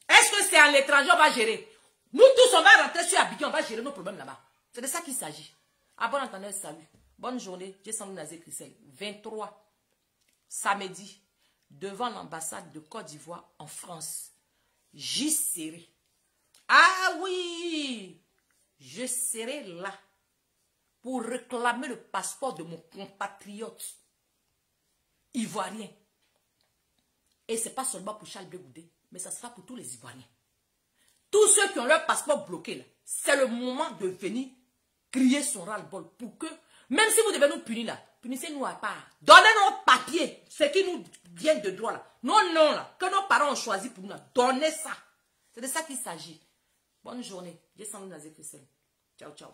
Est-ce que c'est à l'étranger, on va gérer? Nous tous, on va rentrer sur Abidjan, on va gérer nos problèmes là-bas. C'est de ça qu'il s'agit. À bon entendeur, salut. Bonne journée. J'ai Sandrine Nazé-Christelle. 23, samedi, devant l'ambassade de Côte d'Ivoire en France. J'y serai. Ah oui! Je serai là pour réclamer le passeport de mon compatriote ivoirien. Et ce n'est pas seulement pour Charles Blé Goudé, mais ça sera pour tous les Ivoiriens. Tous ceux qui ont leur passeport bloqué, là, c'est le moment de venir crier son ras-le-bol pour que, même si vous devez nous punir là, punissez-nous à part. Donnez-nous papier, ce qui nous vient de droit là. Non, là, que nos parents ont choisi pour nous là. Donnez ça. C'est de ça qu'il s'agit. Bonne journée. J'ai Sandrine Nazé-Christelle. Ciao, ciao.